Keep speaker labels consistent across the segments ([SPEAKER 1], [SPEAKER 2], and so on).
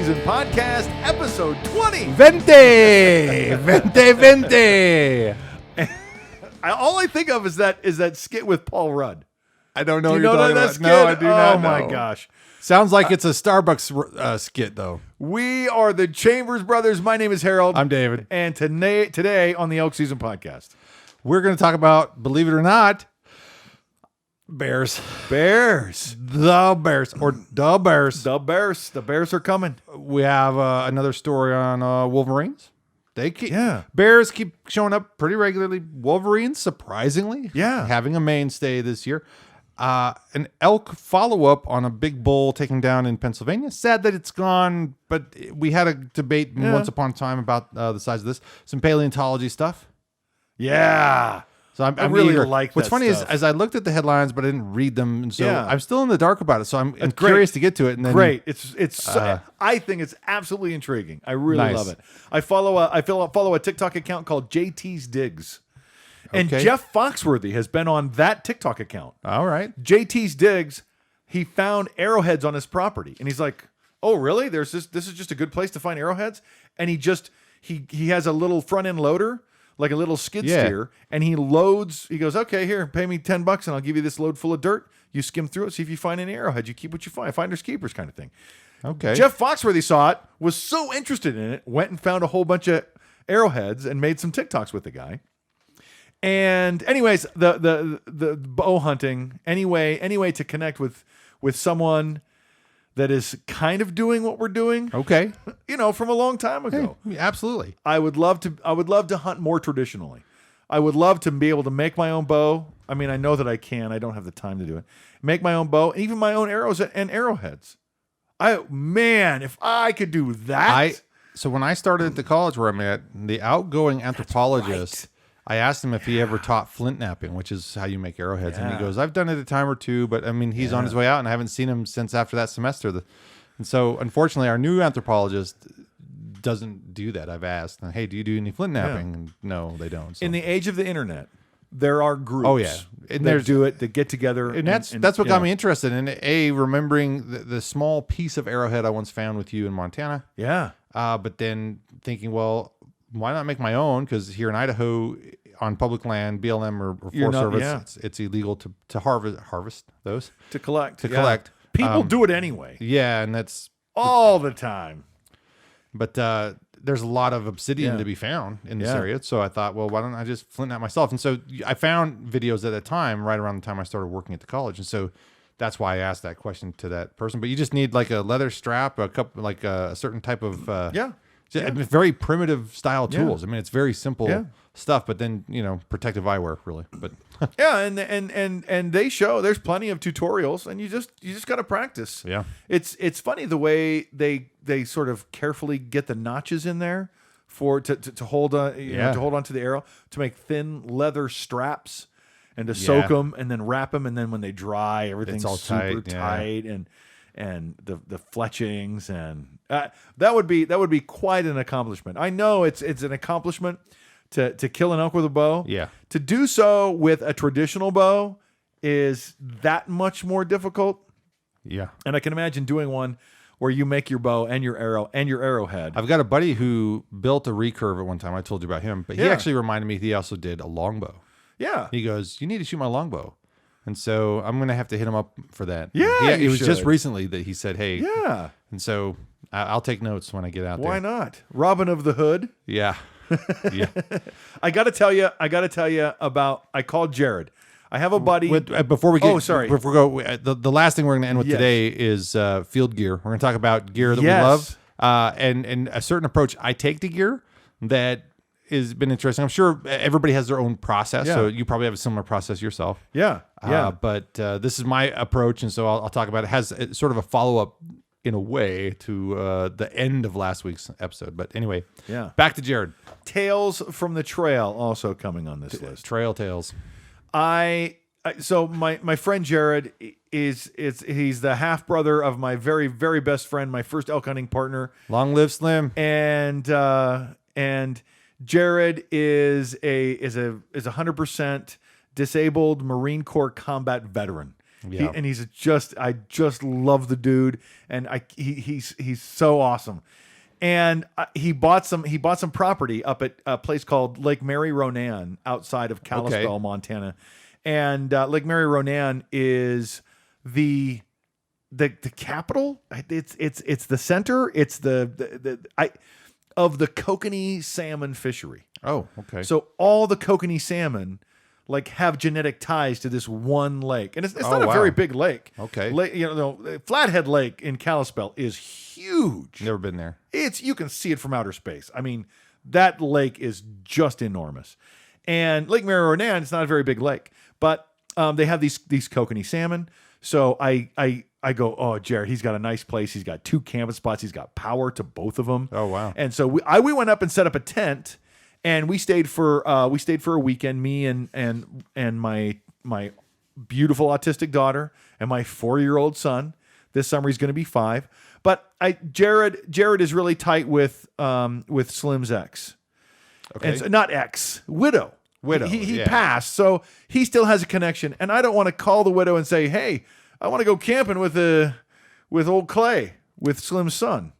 [SPEAKER 1] Season Podcast, episode 20.
[SPEAKER 2] 20.
[SPEAKER 1] All I think of is that skit with Paul Rudd.
[SPEAKER 2] I don't know
[SPEAKER 1] Do
[SPEAKER 2] what
[SPEAKER 1] you
[SPEAKER 2] you're
[SPEAKER 1] know
[SPEAKER 2] talking
[SPEAKER 1] that
[SPEAKER 2] about.
[SPEAKER 1] skit?
[SPEAKER 2] No, I do not
[SPEAKER 1] Oh,
[SPEAKER 2] know.
[SPEAKER 1] my gosh.
[SPEAKER 2] Sounds like it's a Starbucks skit, though.
[SPEAKER 1] We are the Chambers Brothers. My name is Harold.
[SPEAKER 2] I'm David.
[SPEAKER 1] And today on the Elk Season Podcast,
[SPEAKER 2] We're going to talk about, believe it or not, Bears.
[SPEAKER 1] Bears.
[SPEAKER 2] The Bears. Or the Bears.
[SPEAKER 1] The Bears. The Bears are coming.
[SPEAKER 2] We have another story on Wolverines.
[SPEAKER 1] Yeah.
[SPEAKER 2] Bears keep showing up pretty regularly. Wolverines, surprisingly,
[SPEAKER 1] Yeah.
[SPEAKER 2] having a mainstay this year. An elk follow-up on a big bull taken down in Pennsylvania. Sad that it's gone, but we had a debate once upon a time about the size of this. Some paleontology stuff.
[SPEAKER 1] Yeah.
[SPEAKER 2] So I'm
[SPEAKER 1] really
[SPEAKER 2] eager.
[SPEAKER 1] like
[SPEAKER 2] What's
[SPEAKER 1] that
[SPEAKER 2] funny
[SPEAKER 1] stuff.
[SPEAKER 2] is, as I looked at the headlines, but I didn't read them, and so
[SPEAKER 1] Yeah.
[SPEAKER 2] I'm still in the dark about it. So I'm
[SPEAKER 1] great.
[SPEAKER 2] curious to get to it. And then,
[SPEAKER 1] Great. I think it's absolutely intriguing. I really
[SPEAKER 2] Nice.
[SPEAKER 1] love it. I follow a TikTok account called JT's Digs. And
[SPEAKER 2] Okay.
[SPEAKER 1] Jeff Foxworthy has been on that TikTok account.
[SPEAKER 2] All right.
[SPEAKER 1] JT's Digs, he found arrowheads on his property. And he's like, "Oh, really? This is just a good place to find arrowheads?" And he has a little front end loader, like a little skid steer, and he loads. He goes, "Okay, here, pay me $10 and I'll give you this load full of dirt. You skim through it, see if you find any arrowheads. You keep what you find. Finders keepers kind of thing."
[SPEAKER 2] Okay.
[SPEAKER 1] Jeff Foxworthy saw it, was so interested in it, went and found a whole bunch of arrowheads and made some TikToks with the guy. And anyways, the bow hunting, anyway to connect with someone that is kind of doing what we're doing,
[SPEAKER 2] Okay.
[SPEAKER 1] from a long time ago.
[SPEAKER 2] Yeah, absolutely.
[SPEAKER 1] I would love to hunt more traditionally. I would love to be able to make my own bow. I mean, I know that I can. I don't have the time to do it. Make my own bow and even my own arrows and arrowheads. If I could do that.
[SPEAKER 2] So when I started at the college where I'm at, the outgoing anthropologist, I asked him if he ever taught flint knapping, which is how you make arrowheads. And he goes, "I've done it a time or two, but I mean, he's on his way out and I haven't seen him since after that semester." And so unfortunately, our new anthropologist doesn't do that. I've asked, "Hey, do you do any flint knapping?" And no, they don't. So.
[SPEAKER 1] In the age of the internet, there are groups.
[SPEAKER 2] Oh, yeah. And
[SPEAKER 1] that get together.
[SPEAKER 2] And that's what got me interested in remembering the small piece of arrowhead I once found with you in Montana.
[SPEAKER 1] Yeah.
[SPEAKER 2] But then thinking, well, why not make my own? Because here in Idaho, on public land, BLM or Forest Service, it's illegal to harvest those.
[SPEAKER 1] To collect.
[SPEAKER 2] Collect.
[SPEAKER 1] People do it anyway.
[SPEAKER 2] Yeah, and that's
[SPEAKER 1] All the time.
[SPEAKER 2] But there's a lot of obsidian to be found in this area. So I thought, well, why don't I just flint that myself? And so I found videos at that time, right around the time I started working at the college. And so that's why I asked that question to that person. But you just need like a leather strap, like a certain type of very primitive style tools. I mean, it's very simple stuff, but then protective eyewear really. But
[SPEAKER 1] and they show there's plenty of tutorials, and you just got to practice.
[SPEAKER 2] Yeah,
[SPEAKER 1] it's funny the way they sort of carefully get the notches in there to hold on to hold onto the arrow, to make thin leather straps and to soak them and then wrap them, and then when they dry, everything's all super tight and the fletchings, and that would be quite an accomplishment. I know it's an accomplishment to kill an elk with a bow.
[SPEAKER 2] Yeah.
[SPEAKER 1] To do so with a traditional bow is that much more difficult.
[SPEAKER 2] Yeah.
[SPEAKER 1] And I can imagine doing one where you make your bow and your arrow and your arrowhead.
[SPEAKER 2] I've got a buddy who built a recurve at one time. I told you about him, but he actually reminded me he also did a longbow.
[SPEAKER 1] Yeah.
[SPEAKER 2] He goes, "You need to shoot my longbow." And so I'm going to have to hit him up for that.
[SPEAKER 1] Yeah,
[SPEAKER 2] it was just
[SPEAKER 1] should.
[SPEAKER 2] recently that he said, "Hey."
[SPEAKER 1] Yeah.
[SPEAKER 2] And so I'll take notes when I get out there.
[SPEAKER 1] Why not? Robin of the Hood.
[SPEAKER 2] Yeah. Yeah.
[SPEAKER 1] I got to tell you about, I called Jared. I have a buddy.
[SPEAKER 2] Before we go, the last thing we're going to end with today is field gear. We're going to talk about gear that we love and a certain approach I take to gear that has been interesting. I'm sure everybody has their own process, so you probably have a similar process yourself.
[SPEAKER 1] Yeah,
[SPEAKER 2] But this is my approach, and so I'll talk about it. It has sort of a follow-up in a way to the end of last week's episode. But anyway, back to Jared.
[SPEAKER 1] Tales from the Trail also coming on this list.
[SPEAKER 2] Trail tales.
[SPEAKER 1] So my friend Jared he's the half brother of my very, very best friend, my first elk hunting partner.
[SPEAKER 2] Long live Slim.
[SPEAKER 1] And Jared is a 100% disabled Marine Corps combat veteran.
[SPEAKER 2] Yeah.
[SPEAKER 1] I just love the dude, and he's so awesome. And he bought some property up at a place called Lake Mary Ronan outside of Kalispell, Montana. And Lake Mary Ronan is the capital. It's the center. It's of the kokanee salmon fishery.
[SPEAKER 2] Oh, okay.
[SPEAKER 1] So all the kokanee salmon have genetic ties to this one lake, and it's not a very big lake.
[SPEAKER 2] Okay.
[SPEAKER 1] Flathead Lake in Kalispell is huge.
[SPEAKER 2] Never been there.
[SPEAKER 1] You can see it from outer space. I mean, that lake is just enormous. And Lake Mary Ronan, it's not a very big lake, but they have these kokanee salmon. So I go, oh, Jared, he's got a nice place. He's got 2 camping spots. He's got power to both of them.
[SPEAKER 2] Oh, wow.
[SPEAKER 1] And so we went up and set up a tent, and we stayed for a weekend. Me and my beautiful autistic daughter and my 4-year-old son. This summer he's going to be 5. But Jared is really tight with Slim's ex.
[SPEAKER 2] Okay.
[SPEAKER 1] And so, not ex, widow. He
[SPEAKER 2] yeah.
[SPEAKER 1] passed, so he still has a connection. And I don't want to call the widow and say, "Hey, I want to go camping with old Clay, with Slim's son,"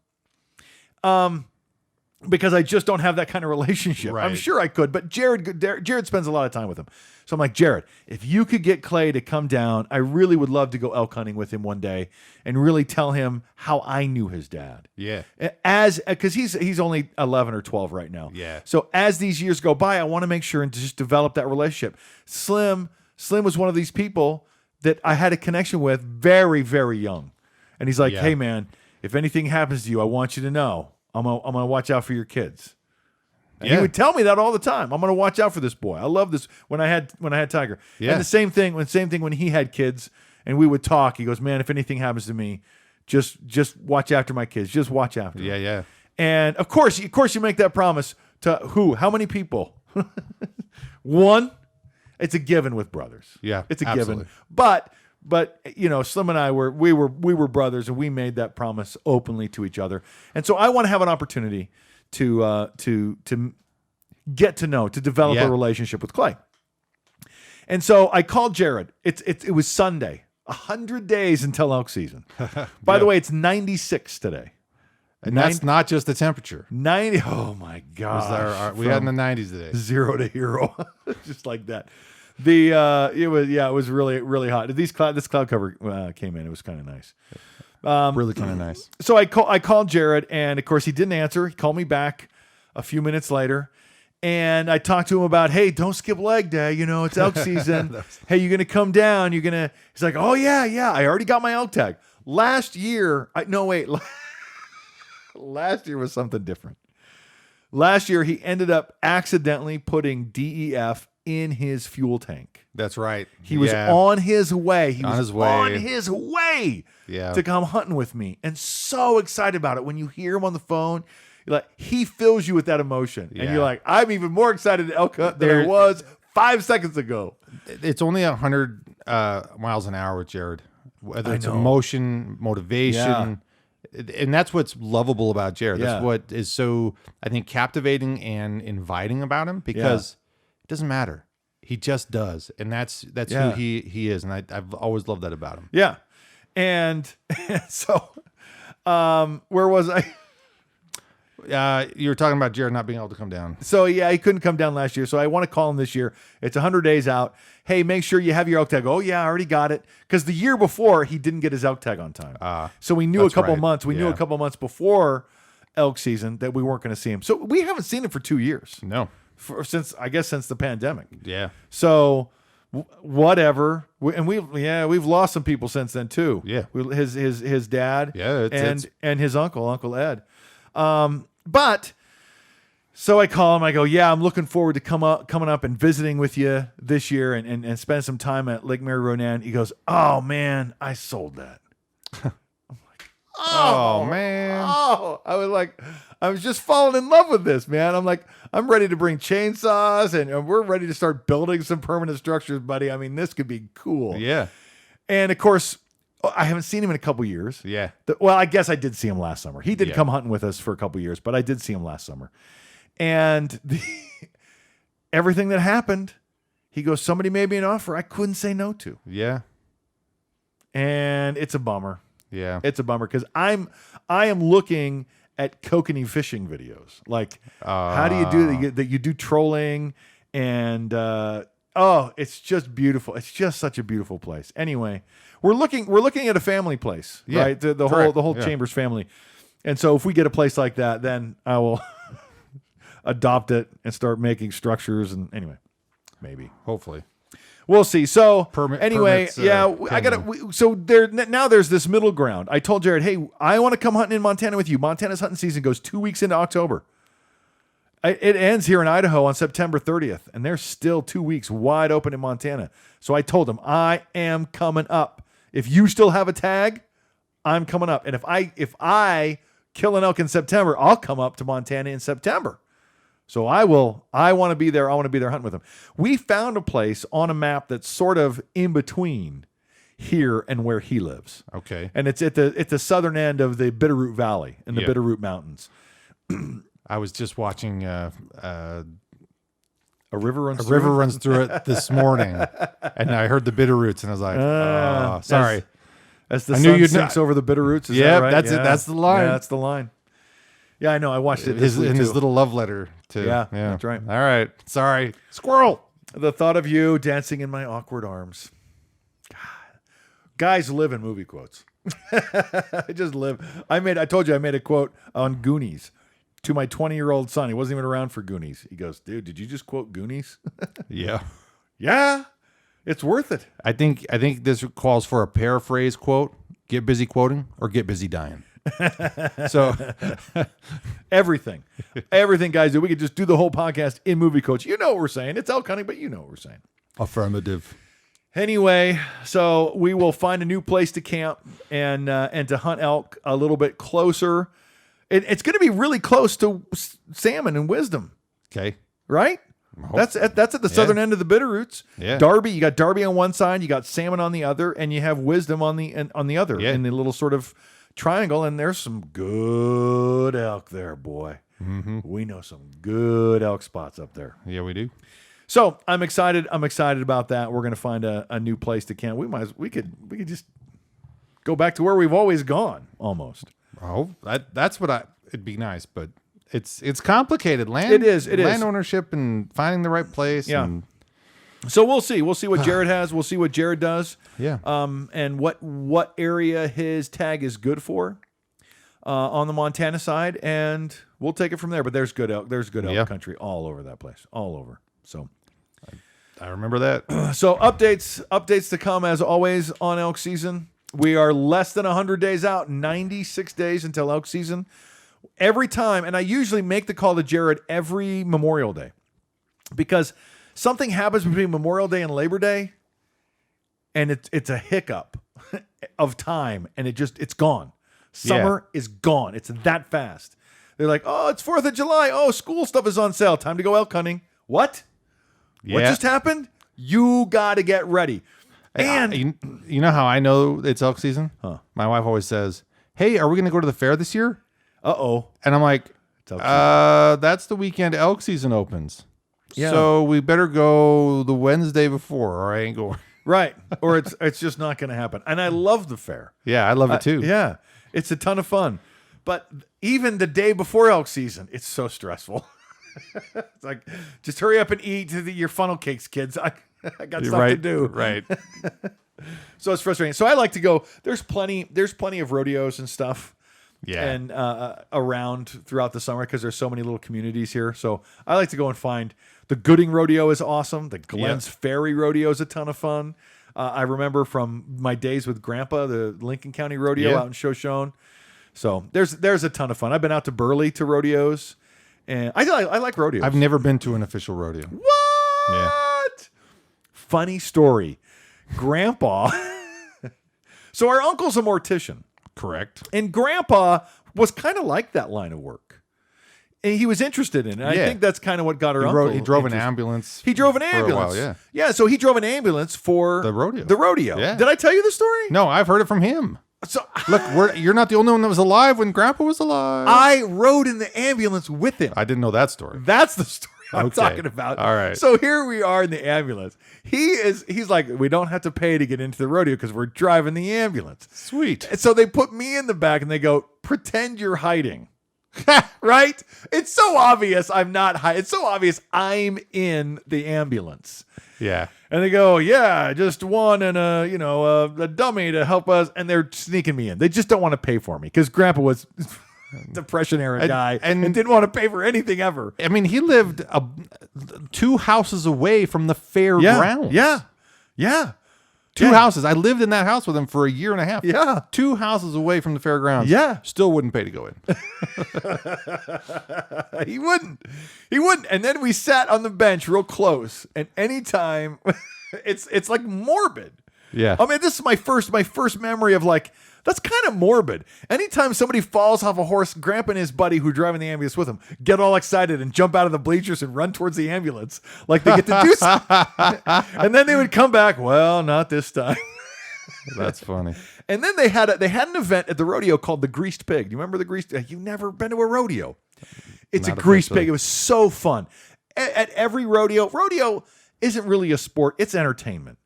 [SPEAKER 1] because I just don't have that kind of relationship.
[SPEAKER 2] Right.
[SPEAKER 1] I'm sure I could, but Jared spends a lot of time with him. So I'm like, Jared, if you could get Clay to come down, I really would love to go elk hunting with him one day and really tell him how I knew his dad.
[SPEAKER 2] Yeah.
[SPEAKER 1] Because he's only 11 or 12 right now.
[SPEAKER 2] Yeah.
[SPEAKER 1] So as these years go by, I want to make sure and just develop that relationship. Slim was one of these people that I had a connection with very, very young. And he's like, hey, man, if anything happens to you, I want you to know I'm gonna watch out for your kids. And he would tell me that all the time. I'm going to watch out for this boy. I love this. When I had Tiger, and the same thing when he had kids, and we would talk. He goes, man, if anything happens to me, just watch after my kids. Just watch after them.
[SPEAKER 2] Yeah.
[SPEAKER 1] And of course, you make that promise to who? How many people? One. It's a given with brothers.
[SPEAKER 2] Yeah,
[SPEAKER 1] it's a
[SPEAKER 2] absolutely.
[SPEAKER 1] given. But Slim and I were brothers, and we made that promise openly to each other. And so I want to have an opportunity to get to know, to develop a relationship with Clay. And so I called Jared. It was Sunday, 100 days until elk season. By the way, it's 96 today.
[SPEAKER 2] And that's not just the temperature.
[SPEAKER 1] 90. Oh my God.
[SPEAKER 2] We had in the 90s today.
[SPEAKER 1] 0 to hero. Just like that. It was really, really hot. This cloud cover came in. It was kind of nice.
[SPEAKER 2] Really kind of nice.
[SPEAKER 1] So I called Jared, and of course he didn't answer. He called me back a few minutes later, and I talked to him about, hey, don't skip leg day. It's elk season. Hey, you're gonna come down. He's like, oh yeah. I already got my elk tag. Last year was something different. Last year he ended up accidentally putting DEF in his fuel tank.
[SPEAKER 2] That's right.
[SPEAKER 1] He was on his way. He was
[SPEAKER 2] on his way
[SPEAKER 1] to come hunting with me, and so excited about it. When you hear him on the phone, you're like, he fills you with that emotion, and you're like, I'm even more excited to elk hunt than I was 5 seconds ago.
[SPEAKER 2] It's only 100 miles an hour with Jared. Whether it's emotion, motivation, and that's what's lovable about Jared. That's what is so, I think, captivating and inviting about him, because it doesn't matter. He just does. And that's who he is. And I've always loved that about him.
[SPEAKER 1] Yeah. And so, where was I?
[SPEAKER 2] You were talking about Jared not being able to come down.
[SPEAKER 1] So he couldn't come down last year. So I want to call him this year. It's 100 days out. Hey, make sure you have your elk tag. Oh yeah, I already got it. Because the year before he didn't get his elk tag on time. So we knew a couple months. We knew a couple months before elk season that we weren't going to see him. So we haven't seen him for 2 years.
[SPEAKER 2] No.
[SPEAKER 1] Since the pandemic.
[SPEAKER 2] Yeah.
[SPEAKER 1] So whatever. We've lost some people since then too.
[SPEAKER 2] Yeah.
[SPEAKER 1] His dad.
[SPEAKER 2] Yeah.
[SPEAKER 1] And his Uncle Ed. But so I call him. I go, yeah, I'm looking forward to coming up and visiting with you this year and spend some time at Lake Mary Ronan. He goes, oh man, I sold that. I'm like,
[SPEAKER 2] oh man.
[SPEAKER 1] Oh, I was just falling in love with this, man. I'm like, I'm ready to bring chainsaws and we're ready to start building some permanent structures, buddy. I mean, this could be cool.
[SPEAKER 2] Yeah.
[SPEAKER 1] And of course, I haven't seen him in a couple years.
[SPEAKER 2] Yeah.
[SPEAKER 1] Well, I guess I did see him last summer. He did come hunting with us for a couple years, but I did see him last summer. And everything that happened, he goes, somebody made me an offer I couldn't say no to.
[SPEAKER 2] Yeah.
[SPEAKER 1] and it's a bummer.
[SPEAKER 2] Yeah,
[SPEAKER 1] it's a bummer because I am looking at kokanee fishing videos. Like, how do you do that? You do trolling, and it's just beautiful. It's just such a beautiful place. Anyway, we're looking at a family place, right? The whole Chambers family, and so if we get a place like that, then I will adopt it and start making structures. And anyway, maybe,
[SPEAKER 2] hopefully.
[SPEAKER 1] We'll see. So
[SPEAKER 2] permits,
[SPEAKER 1] I gotta. So there's this middle ground. I told Jared, hey, I want to come hunting in Montana with you. Montana's hunting season goes 2 weeks into October. It ends here in Idaho on September 30th, and there's still 2 weeks wide open in Montana. So I told him I am coming up. If you still have a tag, I'm coming up. And if I kill an elk in September, I'll come up to Montana in September. So I want to be there. I want to be there hunting with him. We found a place on a map that's sort of in between here and where he lives.
[SPEAKER 2] Okay.
[SPEAKER 1] And it's at the southern end of the Bitterroot Valley in the Bitterroot Mountains.
[SPEAKER 2] I was just watching
[SPEAKER 1] a river
[SPEAKER 2] runs through it this morning, and I heard the Bitterroots, and I was like, sorry.
[SPEAKER 1] As the sun sinks over the Bitterroots. Is that right?
[SPEAKER 2] That's it. That's the line.
[SPEAKER 1] Yeah, that's the line. Yeah, I know. I watched it
[SPEAKER 2] his little love letter to.
[SPEAKER 1] Yeah, that's right.
[SPEAKER 2] All right. Sorry. Squirrel.
[SPEAKER 1] The thought of you dancing in my awkward arms. God. Guys live in movie quotes. I just live. I told you I made a quote on Goonies to my 20-year-old son. He wasn't even around for Goonies. He goes, dude, did you just quote Goonies?
[SPEAKER 2] Yeah.
[SPEAKER 1] Yeah. It's worth it.
[SPEAKER 2] I think this calls for a paraphrase quote. Get busy quoting or get busy dying. So
[SPEAKER 1] everything, guys, we could just do the whole podcast in movie quotes. You know what we're saying. It's elk hunting, but you know what we're saying.
[SPEAKER 2] Affirmative.
[SPEAKER 1] Anyway, so we will find a new place to camp and to hunt elk a little bit closer. It's going to be really close to Salmon and Wisdom.
[SPEAKER 2] Okay.
[SPEAKER 1] Right? That's at the southern end of the Bitterroots.
[SPEAKER 2] Yeah.
[SPEAKER 1] Darby, you got Darby on one side, you got Salmon on the other, and you have Wisdom on the other in the little sort of triangle, and there's some good elk there, boy.
[SPEAKER 2] Mm-hmm.
[SPEAKER 1] We know some good elk spots up there.
[SPEAKER 2] Yeah, we do.
[SPEAKER 1] So I'm excited about that. We're gonna find a new place to camp. We could just go back to where we've always gone, almost.
[SPEAKER 2] Oh, that's what it'd be nice, but it's complicated. Land.
[SPEAKER 1] It is
[SPEAKER 2] land ownership and finding the right place.
[SPEAKER 1] Yeah.
[SPEAKER 2] And
[SPEAKER 1] so we'll see. We'll see what Jared has. We'll see what Jared does.
[SPEAKER 2] Yeah.
[SPEAKER 1] And what area his tag is good for on the Montana side, and we'll take it from there. But there's good elk. There's good elk country all over that place. All over. So
[SPEAKER 2] I remember that.
[SPEAKER 1] So updates to come as always on elk season. We are less than 100 days out, 96 days until elk season. Every time, and I usually make the call to Jared every Memorial Day because something happens between Memorial Day and Labor Day, and it's a hiccup of time, and it's gone. Summer is gone. It's that fast. They're like, oh, it's 4th of July. Oh, school stuff is on sale. Time to go elk hunting. What? What just happened? You got to get ready. And
[SPEAKER 2] you know how I know it's elk season?
[SPEAKER 1] Huh.
[SPEAKER 2] My wife always says, hey, are we going to go to the fair this year?
[SPEAKER 1] Uh-oh.
[SPEAKER 2] And I'm like, that's the weekend elk season opens. Yeah. So we better go the Wednesday before, or I ain't going.
[SPEAKER 1] Right. Or it's just not going to happen. And I love the fair.
[SPEAKER 2] Yeah, I love it too.
[SPEAKER 1] Yeah. It's a ton of fun. But even the day before elk season, it's so stressful. It's like, just hurry up and eat your funnel cakes, kids. I got stuff to do.
[SPEAKER 2] Right.
[SPEAKER 1] So it's frustrating. So I like to go. There's plenty of rodeos and stuff.
[SPEAKER 2] Yeah.
[SPEAKER 1] And around throughout the summer because there's so many little communities here. So I like to go and find the Gooding Rodeo is awesome. The Glens Ferry Rodeo is a ton of fun. I remember from my days with Grandpa, the Lincoln County Rodeo out in Shoshone. So there's a ton of fun. I've been out to Burley to rodeos, and I like rodeos.
[SPEAKER 2] I've never been to an official rodeo.
[SPEAKER 1] What?
[SPEAKER 2] Yeah.
[SPEAKER 1] Funny story. Grandpa. So our uncle's a mortician.
[SPEAKER 2] Correct.
[SPEAKER 1] And Grandpa was kind of like that line of work. And he was interested in it. I think that's kind of what got our uncle.
[SPEAKER 2] He drove an ambulance.
[SPEAKER 1] He drove an ambulance.
[SPEAKER 2] For a while,
[SPEAKER 1] yeah, so he drove an ambulance for
[SPEAKER 2] the rodeo.
[SPEAKER 1] The rodeo.
[SPEAKER 2] Yeah.
[SPEAKER 1] Did I tell you the story?
[SPEAKER 2] No, I've heard it from him.
[SPEAKER 1] So
[SPEAKER 2] look, you're not the only one that was alive when Grandpa was alive.
[SPEAKER 1] I rode in the ambulance with him.
[SPEAKER 2] I didn't know that story.
[SPEAKER 1] That's the story. I'm talking about.
[SPEAKER 2] All right.
[SPEAKER 1] So here we are in the ambulance. He's like, we don't have to pay to get into the rodeo because we're driving the ambulance.
[SPEAKER 2] Sweet.
[SPEAKER 1] And so they put me in the back and they go, pretend you're hiding. Right? It's so obvious I'm not hiding. It's so obvious I'm in the ambulance.
[SPEAKER 2] Yeah.
[SPEAKER 1] And they go, yeah, just one and a dummy to help us. And they're sneaking me in. They just don't want to pay for me because Grandpa was Depression era guy and didn't want to pay for anything ever.
[SPEAKER 2] I mean, he lived 2 houses away from the fairgrounds.
[SPEAKER 1] Yeah.
[SPEAKER 2] 2 houses. I lived in that house with him for a year and a half.
[SPEAKER 1] Yeah.
[SPEAKER 2] 2 houses away from the fairgrounds.
[SPEAKER 1] Yeah.
[SPEAKER 2] Still wouldn't pay to go in.
[SPEAKER 1] He wouldn't. And then we sat on the bench real close. And anytime it's like morbid.
[SPEAKER 2] Yeah.
[SPEAKER 1] I mean, this is my first memory of like, that's kind of morbid. Anytime somebody falls off a horse, Grandpa and his buddy who are driving the ambulance with him get all excited and jump out of the bleachers and run towards the ambulance like they get to do something. And then they would come back, well, not this time.
[SPEAKER 2] That's funny.
[SPEAKER 1] And then they had an event at the rodeo called the Greased Pig. Do you remember the Greased? You've never been to a rodeo. It's a greased pig. It was so fun. At every rodeo isn't really a sport. It's entertainment.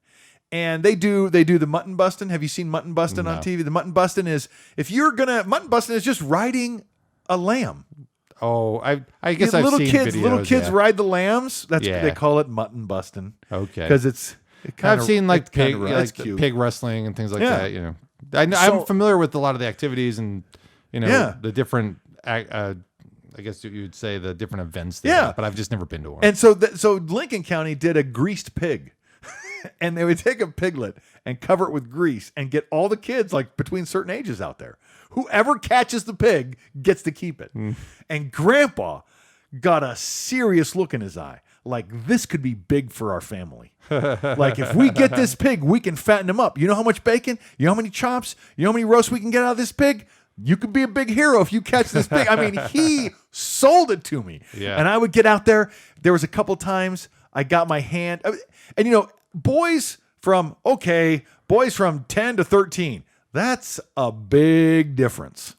[SPEAKER 1] And they do the mutton busting. Have you seen mutton busting on TV? The mutton busting is mutton busting is just riding a lamb.
[SPEAKER 2] Oh, I guess I've seen videos.
[SPEAKER 1] Little kids ride the lambs. They call it mutton busting.
[SPEAKER 2] Okay,
[SPEAKER 1] because
[SPEAKER 2] I've seen like pig
[SPEAKER 1] pig
[SPEAKER 2] wrestling and things like that. You know, I'm familiar with a lot of the activities and the different. I guess you would say the different events. But I've just never been to one.
[SPEAKER 1] And so Lincoln County did a greased pig. And they would take a piglet and cover it with grease and get all the kids like between certain ages out there. Whoever catches the pig gets to keep it. And Grandpa got a serious look in his eye. Like, this could be big for our family. Like, if we get this pig, we can fatten him up. You know how much bacon? You know how many chops? You know how many roasts we can get out of this pig? You could be a big hero if you catch this pig. I mean, he sold it to me.
[SPEAKER 2] Yeah.
[SPEAKER 1] And I would get out there. There was a couple times I got my hand. And, boys from 10 to 13, that's a big difference,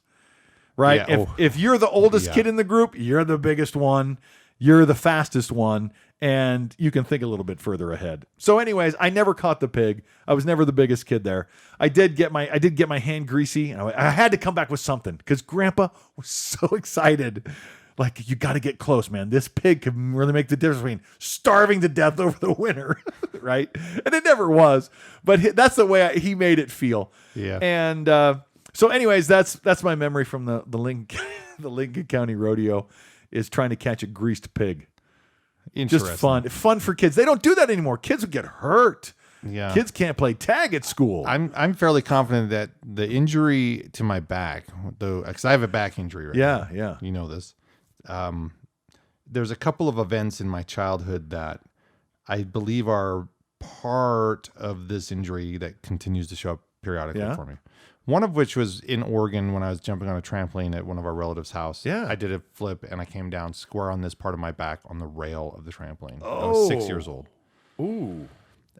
[SPEAKER 1] right?
[SPEAKER 2] Yeah.
[SPEAKER 1] If you're the oldest kid in the group, you're the biggest one, you're the fastest one, and you can think a little bit further ahead. So anyways, I never caught the pig. I was never the biggest kid there. I did get my hand greasy, and I had to come back with something because Grandpa was so excited. Like, you got to get close, man. This pig can really make the difference between starving to death over the winter, right? And it never was, but that's the way he made it feel.
[SPEAKER 2] Yeah.
[SPEAKER 1] And so, anyways, that's my memory from the Lincoln County Rodeo is trying to catch a greased pig. Just fun for kids. They don't do that anymore. Kids would get hurt.
[SPEAKER 2] Yeah.
[SPEAKER 1] Kids can't play tag at school.
[SPEAKER 2] I'm fairly confident that the injury to my back, though, because I have a back injury right now.
[SPEAKER 1] Yeah.
[SPEAKER 2] You know this. There's a couple of events in my childhood that I believe are part of this injury that continues to show up periodically for me. One of which was in Oregon when I was jumping on a trampoline at one of our relatives' house.
[SPEAKER 1] Yeah.
[SPEAKER 2] I did a flip and I came down square on this part of my back on the rail of the trampoline. I was 6 years old.
[SPEAKER 1] Ooh.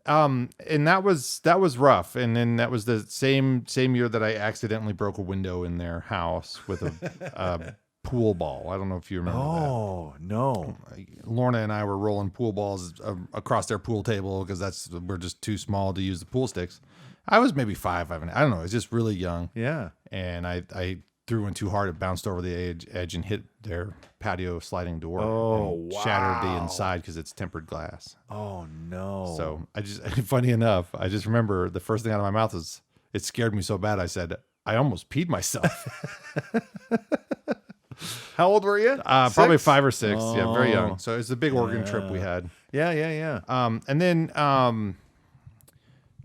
[SPEAKER 2] And that was rough. And then that was the same year that I accidentally broke a window in their house with a pool ball. I don't know if you remember that. Oh,
[SPEAKER 1] no.
[SPEAKER 2] Lorna and I were rolling pool balls across their pool table because we're just too small to use the pool sticks. I was maybe 5. I don't know. I was just really young.
[SPEAKER 1] Yeah.
[SPEAKER 2] And I threw in too hard. It bounced over the edge and hit their patio sliding door.
[SPEAKER 1] Oh,
[SPEAKER 2] and
[SPEAKER 1] wow.
[SPEAKER 2] Shattered the inside because it's tempered glass.
[SPEAKER 1] Oh, no.
[SPEAKER 2] So funny enough, I just remember the first thing out of my mouth was, it scared me so bad. I said, I almost peed myself.
[SPEAKER 1] How old were you?
[SPEAKER 2] Probably 5 or 6. Oh. Yeah, very young. So it's a big Oregon trip we had.
[SPEAKER 1] Yeah.
[SPEAKER 2] And then,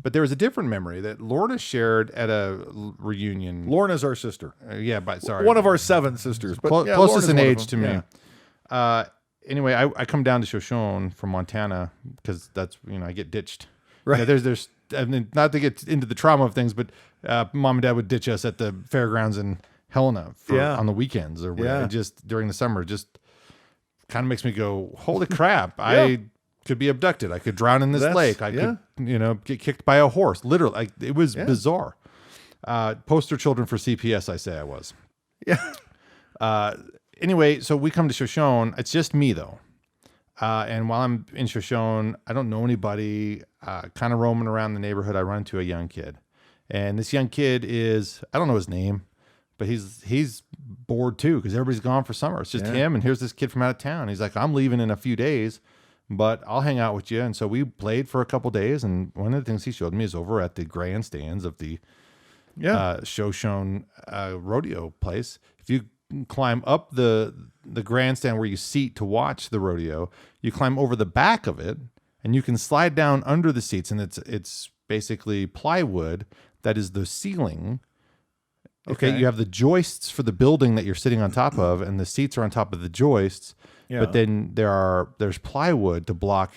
[SPEAKER 2] but there was a different memory that Lorna shared at a reunion.
[SPEAKER 1] Lorna's our sister.
[SPEAKER 2] Sorry.
[SPEAKER 1] One of our 7 sisters. But
[SPEAKER 2] closest in age to me. Anyway, I come down to Shoshone from Montana because that's, I get ditched.
[SPEAKER 1] Right.
[SPEAKER 2] There's I mean, not to get into the trauma of things, but mom and dad would ditch us at the fairgrounds in Helena on the weekends or whatever. Just during the summer, just kind of makes me go, holy crap. I could be abducted. I could drown in this lake. I could, get kicked by a horse. Literally, it was bizarre. Poster children for CPS, I say I was.
[SPEAKER 1] Yeah.
[SPEAKER 2] Anyway, so we come to Shoshone. It's just me, though. And while I'm in Shoshone, I don't know anybody, kind of roaming around the neighborhood. I run into a young kid. And this young kid I don't know his name, but he's bored too because everybody's gone for summer. It's just him. And here's this kid from out of town. He's like, I'm leaving in a few days, but I'll hang out with you. And so we played for a couple days. And one of the things he showed me is over at the grandstands of the Shoshone rodeo place. If you climb up the grandstand where you seat to watch the rodeo, you climb over the back of it and you can slide down under the seats, and it's basically plywood that is the ceiling. Okay, you have the joists for the building that you're sitting on top of, and the seats are on top of the joists. Yeah. But then there's plywood to block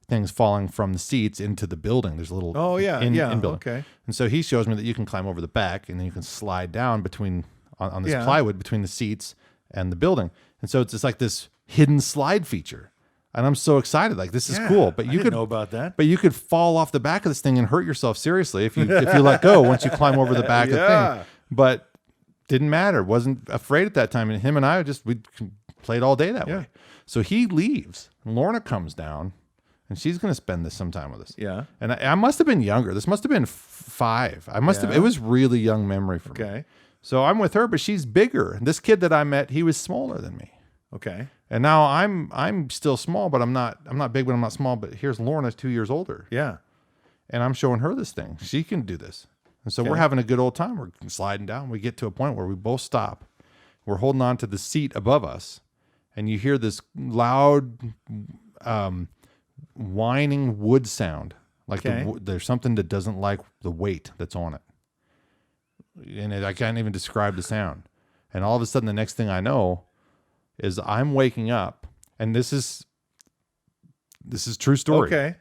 [SPEAKER 2] things falling from the seats into the building. There's a little in building. Okay. And so he shows me that you can climb over the back, and then you can slide down between on this plywood between the seats and the building. And so it's just like this hidden slide feature. And I'm so excited. Like, this is cool. But you could
[SPEAKER 1] know about that.
[SPEAKER 2] But you could fall off the back of this thing and hurt yourself seriously if you let go once you climb over the back of the thing. But didn't matter. Wasn't afraid at that time. And him and I we played all day that way. So he leaves. Lorna comes down, and she's going to spend this some time with us. Yeah. And I must have been younger. This must have been 5. It was really young memory for me. Okay. So I'm with her, but she's bigger. This kid that I met, he was smaller than me. Okay. And now I'm still small, but I'm not big, but I'm not small. But here's Lorna, 2 years older. Yeah. And I'm showing her this thing. She can do this. And so we're having a good old time. We're sliding down. We get to a point where we both stop. We're holding on to the seat above us, and you hear this loud, whining wood sound. Like there's something that doesn't like the weight that's on it. And I can't even describe the sound. And all of a sudden, the next thing I know is I'm waking up, and this is true story. Okay.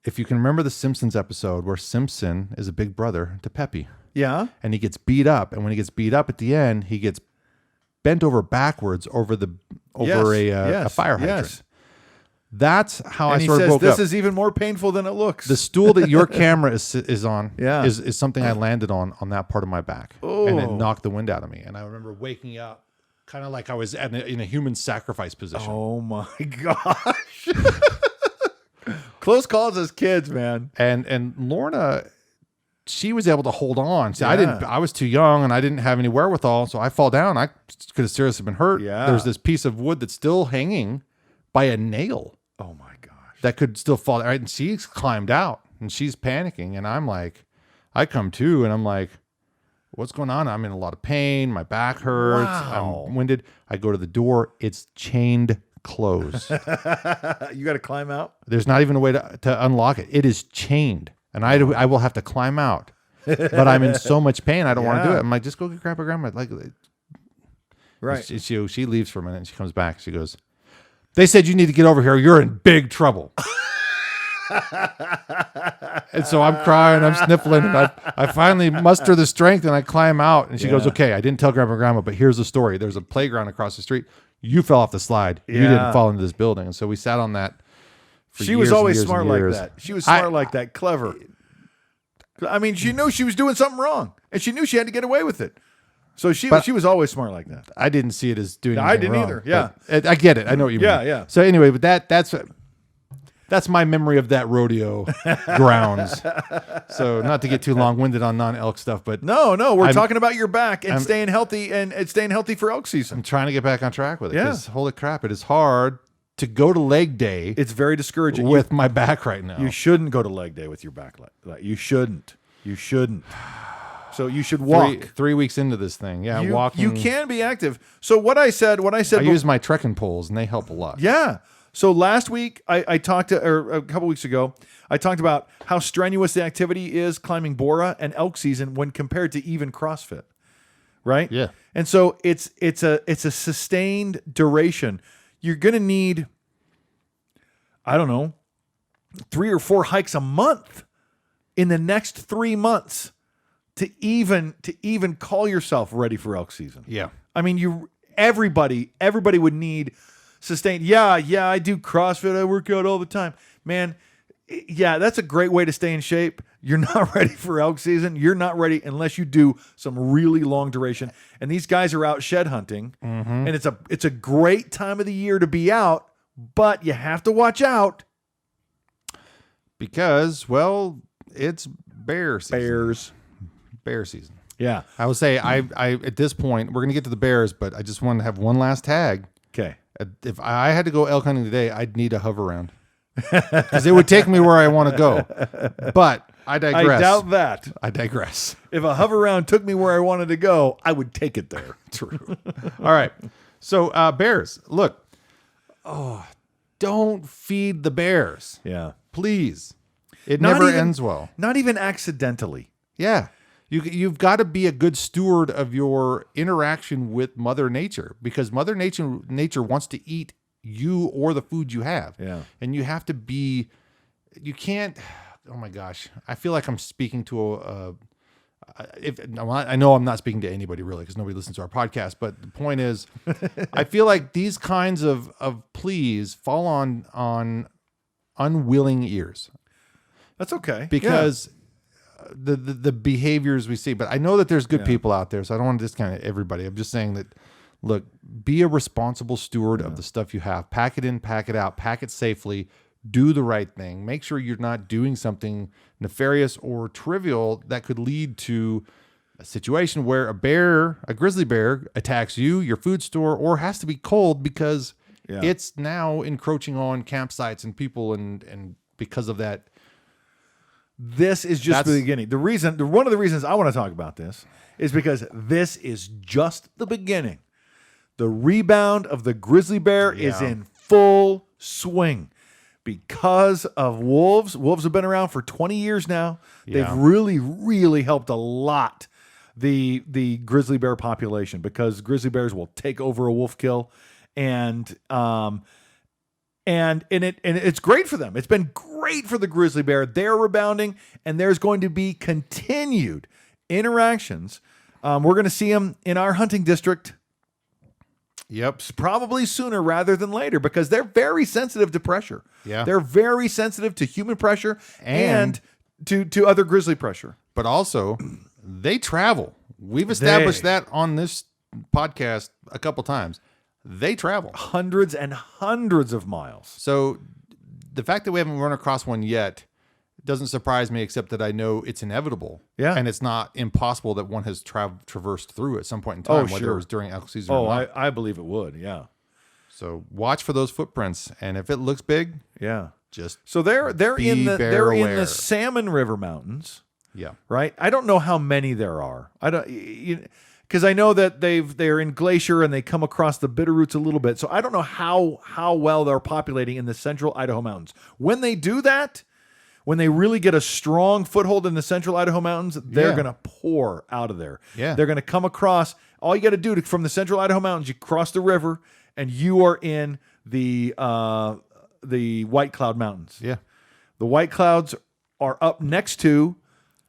[SPEAKER 2] If you can remember the Simpsons episode where Simpson is a big brother to Peppy. Yeah. And he gets beat up, and when he gets beat up at the end, he gets bent over backwards over a fire hydrant. Yes. That's how I sort of woke up.
[SPEAKER 1] This is even more painful than it looks.
[SPEAKER 2] The stool that your camera is on is something I landed on that part of my back. Oh. And it knocked the wind out of me. And I remember waking up kind of like I was in a human sacrifice position.
[SPEAKER 1] Oh my gosh. Close calls as kids, man.
[SPEAKER 2] And Lorna, she was able to hold on. See, I was too young and I didn't have any wherewithal. So I fall down. I could have seriously been hurt. Yeah. There's this piece of wood that's still hanging by a nail.
[SPEAKER 1] Oh my gosh.
[SPEAKER 2] That could still fall. Right? And she's climbed out and she's panicking. And I'm like, I come to and I'm like, what's going on? I'm in a lot of pain. My back hurts. Wow. I'm winded. I go to the door. It's chained closed.
[SPEAKER 1] You got to climb out?
[SPEAKER 2] There's not even a way to unlock it. It is chained. And I will have to climb out. But I'm in so much pain. I don't want to do it. I'm like, just go get grandma. Like, right. She leaves for a minute and she comes back. She goes, they said you need to get over here. You're in big trouble. And so I'm crying, I'm sniffling, and I finally muster the strength and I climb out. And she goes, okay, I didn't tell grandma, but here's the story. There's a playground across the street. You fell off the slide. You didn't fall into this building. And so we sat on that for
[SPEAKER 1] She was always smart like that. She was smart like that, clever. I mean, she knew she was doing something wrong, and she knew she had to get away with it. So she was always smart like that.
[SPEAKER 2] I didn't see it as doing anything
[SPEAKER 1] I didn't
[SPEAKER 2] wrong,
[SPEAKER 1] either. Yeah.
[SPEAKER 2] I get it. I know what you mean.
[SPEAKER 1] Yeah.
[SPEAKER 2] So anyway, but that's my memory of that rodeo grounds. So not to get too long-winded on non-elk stuff, but
[SPEAKER 1] no, we're talking about your back and staying healthy and staying healthy for elk season.
[SPEAKER 2] I'm trying to get back on track with it. Because holy crap, it is hard to go to leg day.
[SPEAKER 1] It's very discouraging
[SPEAKER 2] with my back right now.
[SPEAKER 1] You shouldn't go to leg day with your back. You shouldn't. So you should walk.
[SPEAKER 2] 3 weeks into this thing. Yeah, walking.
[SPEAKER 1] You can be active. So what I said.
[SPEAKER 2] I use my trekking poles and they help a lot.
[SPEAKER 1] Yeah. So last week I talked or a couple weeks ago, I talked about how strenuous the activity is climbing Bora and elk season when compared to even CrossFit. Right?
[SPEAKER 2] Yeah.
[SPEAKER 1] And so it's a sustained duration. You're going to need, I don't know, 3 or 4 hikes a month in the next 3 months to even call yourself ready for elk season.
[SPEAKER 2] Yeah.
[SPEAKER 1] I mean, everybody would need sustained. Yeah, I do CrossFit. I work out all the time. Man, yeah, that's a great way to stay in shape. You're not ready for elk season. You're not ready unless you do some really long duration. And these guys are out shed hunting, and it's a great time of the year to be out but you have to watch out.
[SPEAKER 2] Because, well, it's bear season. Bear season.
[SPEAKER 1] Yeah.
[SPEAKER 2] I would say I at this point, we're going to get to the bears, but I just want to have one last tag.
[SPEAKER 1] Okay.
[SPEAKER 2] If I had to go elk hunting today, I'd need a hover round. Because it would take me where I want to go. But I digress.
[SPEAKER 1] I doubt that.
[SPEAKER 2] I digress.
[SPEAKER 1] If a hover round took me where I wanted to go, I would take it there.
[SPEAKER 2] True. All right. So bears, look. Oh, don't feed the bears.
[SPEAKER 1] Yeah.
[SPEAKER 2] Please. It never ends well.
[SPEAKER 1] Not even accidentally.
[SPEAKER 2] Yeah. You've got to be a good steward of your interaction with Mother Nature, because Mother Nature wants to eat you or the food you have.
[SPEAKER 1] Yeah.
[SPEAKER 2] And you have to be, you can't, oh my gosh. I feel like I'm speaking to I know I'm not speaking to anybody really, because nobody listens to our podcast, but the point is, I feel like these kinds of pleas fall on unwilling ears.
[SPEAKER 1] That's okay.
[SPEAKER 2] Because the behaviors we see, but I know that there's good people out there, so I don't want to discount everybody. I'm just saying that, look, be a responsible steward of the stuff you have. Pack it in, pack it out, pack it safely, do the right thing. Make sure you're not doing something nefarious or trivial that could lead to a situation where a grizzly bear attacks you, your food store, or has to be culled because it's now encroaching on campsites and people, and because of that.
[SPEAKER 1] This is just the beginning. One of the reasons I want to talk about this is because this is just the beginning. The rebound of the grizzly bear is in full swing because of wolves. Wolves have been around for 20 years now. Yeah. They've really, really helped a lot the grizzly bear population, because grizzly bears will take over a wolf kill, and it's great for them. It's been great for the grizzly bear. They're rebounding, and there's going to be continued interactions. We're going to see them in our hunting district.
[SPEAKER 2] Yep.
[SPEAKER 1] Probably sooner rather than later, because they're very sensitive to pressure.
[SPEAKER 2] Yeah.
[SPEAKER 1] They're very sensitive to human pressure and to other grizzly pressure.
[SPEAKER 2] But also, they travel. We've established that on this podcast a couple times. They travel
[SPEAKER 1] hundreds and hundreds of miles.
[SPEAKER 2] So the fact that we haven't run across one yet doesn't surprise me, except that I know it's inevitable. Yeah. And it's not impossible that one has traversed through at some point in time, whether it was during elk season or not.
[SPEAKER 1] I believe it would, yeah.
[SPEAKER 2] So watch for those footprints, and if it looks big, just
[SPEAKER 1] so they're in the Salmon River Mountains.
[SPEAKER 2] Yeah.
[SPEAKER 1] Right? I don't know how many there are. Because I know that they're in Glacier and they come across the Bitterroots a little bit. So I don't know how well they're populating in the central Idaho mountains. When they do that, when they really get a strong foothold in the central Idaho mountains, they're going to pour out of there.
[SPEAKER 2] Yeah.
[SPEAKER 1] They're going to come across. All you got to do from the central Idaho mountains, you cross the river and you are in the White Cloud Mountains.
[SPEAKER 2] Yeah.
[SPEAKER 1] The White Clouds are up next to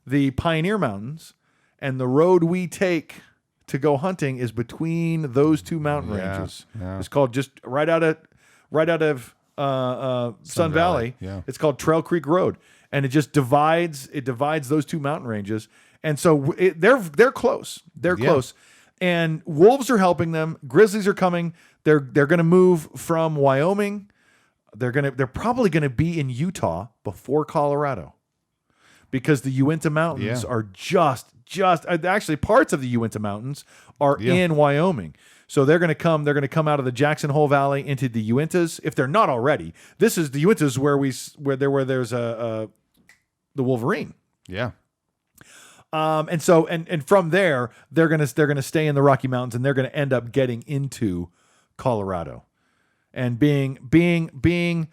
[SPEAKER 1] the Pioneer Mountains, and the road we take to go hunting is between those two mountain ranges. Yeah. It's called just right out of Sun Valley.
[SPEAKER 2] Yeah.
[SPEAKER 1] It's called Trail Creek Road, and it just divides those two mountain ranges. And so they're close. They're close. And wolves are helping them. Grizzlies are coming. They're going to move from Wyoming. They're probably going to be in Utah before Colorado, because the Uinta Mountains are just actually parts of the Uinta Mountains are in Wyoming. So they're going to come out of the Jackson Hole Valley into the Uintas, if they're not already. This is the Uintas where there's the Wolverine.
[SPEAKER 2] Yeah.
[SPEAKER 1] And from there they're going to stay in the Rocky Mountains, and they're going to end up getting into Colorado, and being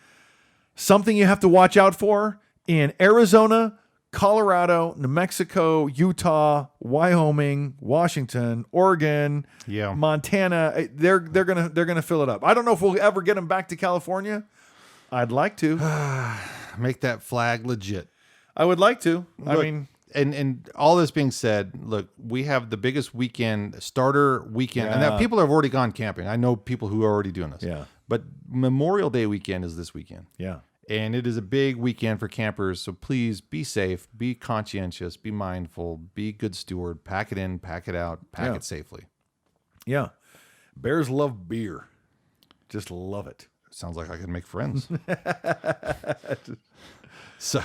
[SPEAKER 1] something you have to watch out for in Arizona, Colorado, New Mexico, Utah, Wyoming, Washington, Oregon, Montana. They're gonna fill it up. I don't know if we'll ever get them back to California. I'd like to
[SPEAKER 2] make that flag legit.
[SPEAKER 1] I would like to.
[SPEAKER 2] Look, I mean, and all this being said, look, we have the biggest starter weekend, and that people have already gone camping. I know people who are already doing this.
[SPEAKER 1] Yeah,
[SPEAKER 2] but Memorial Day weekend is this weekend.
[SPEAKER 1] Yeah.
[SPEAKER 2] And it is a big weekend for campers, so please be safe, be conscientious, be mindful, be good steward, pack it in, pack it out, pack it safely.
[SPEAKER 1] Yeah. Bears love beer. Just love it.
[SPEAKER 2] sounds like I could make friends. So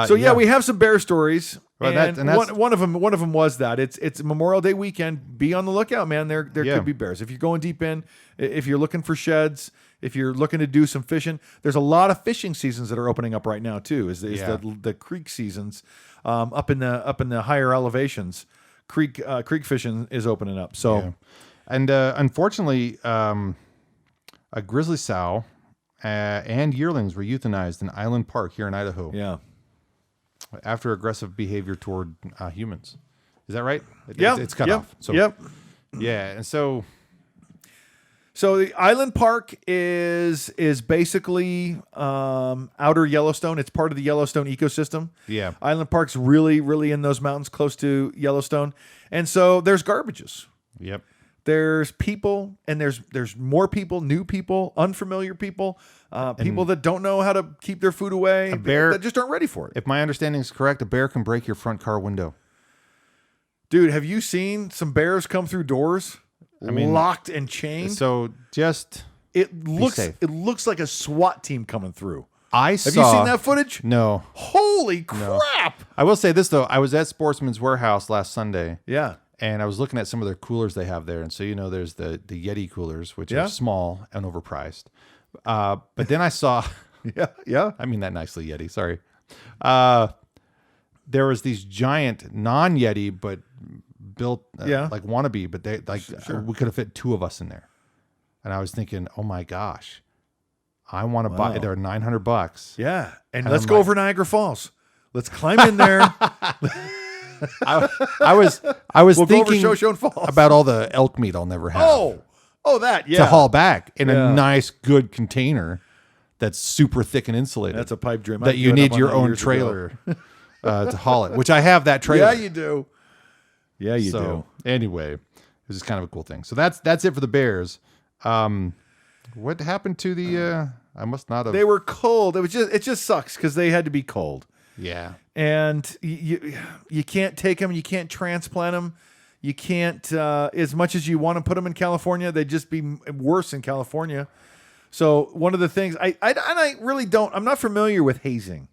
[SPEAKER 1] we have some bear stories.
[SPEAKER 2] Well,
[SPEAKER 1] and one of them was that it's Memorial Day weekend. Be on the lookout, man. There could be bears if you're going deep in. If you're looking for sheds, if you're looking to do some fishing, there's a lot of fishing seasons that are opening up right now too. Is the creek seasons up in the higher elevations? Creek fishing is opening up. So,
[SPEAKER 2] and unfortunately, a grizzly sow and yearlings were euthanized in Island Park here in Idaho.
[SPEAKER 1] Yeah.
[SPEAKER 2] After aggressive behavior toward humans. Is that right? It's cut off. So, yeah. And so
[SPEAKER 1] the Island Park is basically outer Yellowstone. It's part of the Yellowstone ecosystem.
[SPEAKER 2] Yeah.
[SPEAKER 1] Island Park's really, really in those mountains close to Yellowstone. And so there's garbages.
[SPEAKER 2] Yep.
[SPEAKER 1] There's people, and there's more people, new people, unfamiliar people, people that don't know how to keep their food away, that just aren't ready for it.
[SPEAKER 2] If my understanding is correct, a bear can break your front car window.
[SPEAKER 1] Dude, have you seen some bears come through doors, locked and chained?
[SPEAKER 2] So just
[SPEAKER 1] it looks like a SWAT team coming through.
[SPEAKER 2] Have
[SPEAKER 1] you seen that footage?
[SPEAKER 2] No.
[SPEAKER 1] Holy crap!
[SPEAKER 2] I will say this though, I was at Sportsman's Warehouse last Sunday.
[SPEAKER 1] Yeah.
[SPEAKER 2] And I was looking at some of their coolers they have there. And so, there's the Yeti coolers, which are small and overpriced. But then I saw...
[SPEAKER 1] Yeah.
[SPEAKER 2] I mean that nicely, Yeti. Sorry. There was these giant non-Yeti, but built like wannabe. But they we could have fit two of us in there. And I was thinking, oh my gosh, I want to buy... They're $900.
[SPEAKER 1] Yeah. And let's go over Niagara Falls. Let's climb in there.
[SPEAKER 2] I was thinking about all the elk meat I'll never have. To haul back in a nice, good container that's super thick and insulated.
[SPEAKER 1] That's a pipe dream.
[SPEAKER 2] That you need your own trailer to haul it, which I have that trailer.
[SPEAKER 1] Yeah, you do. Yeah, you do.
[SPEAKER 2] Anyway, this is kind of a cool thing. So that's it for the bears. What happened to the? I must not have.
[SPEAKER 1] They were cold. It just sucks because they had to be cold.
[SPEAKER 2] Yeah.
[SPEAKER 1] And you can't take them. You can't transplant them. You can't, as much as you want to put them in California, they'd just be worse in California. So one of the things, I really don't, I'm not familiar with hazing,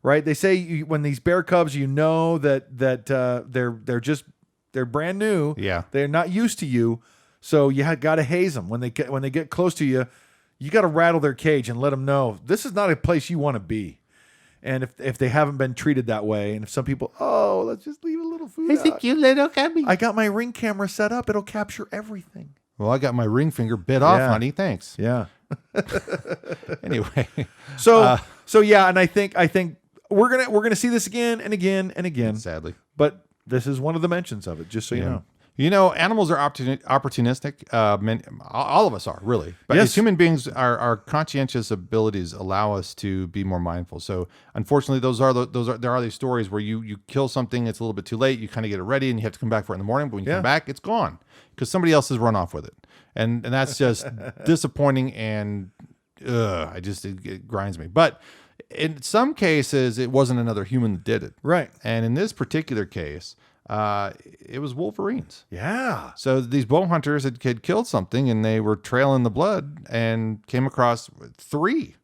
[SPEAKER 1] right? They say when these bear cubs, that they're brand new.
[SPEAKER 2] Yeah.
[SPEAKER 1] They're not used to you. So you got to haze them. When they get close to you, you got to rattle their cage and let them know this is not a place you want to be. And if they haven't been treated that way, and if some people, let's just leave a little food out.
[SPEAKER 2] Think you little cubby.
[SPEAKER 1] I got my Ring camera set up. It'll capture everything.
[SPEAKER 2] Well, I got my ring finger bit off, honey. Thanks.
[SPEAKER 1] Yeah.
[SPEAKER 2] Anyway.
[SPEAKER 1] So yeah, and I think we're gonna see this again and again and again.
[SPEAKER 2] Sadly.
[SPEAKER 1] But this is one of the mentions of it, just so you know.
[SPEAKER 2] Animals are opportunistic. All of us are, really. But as human beings, our conscientious abilities allow us to be more mindful. So, unfortunately, there are these stories where you kill something, it's a little bit too late, you kind of get it ready, and you have to come back for it in the morning. But when you come back, it's gone because somebody else has run off with it, and that's just disappointing. And it grinds me. But in some cases, it wasn't another human that did it,
[SPEAKER 1] right?
[SPEAKER 2] And in this particular case. It was wolverines.
[SPEAKER 1] Yeah.
[SPEAKER 2] So these bow hunters had killed something and they were trailing the blood and came across 3.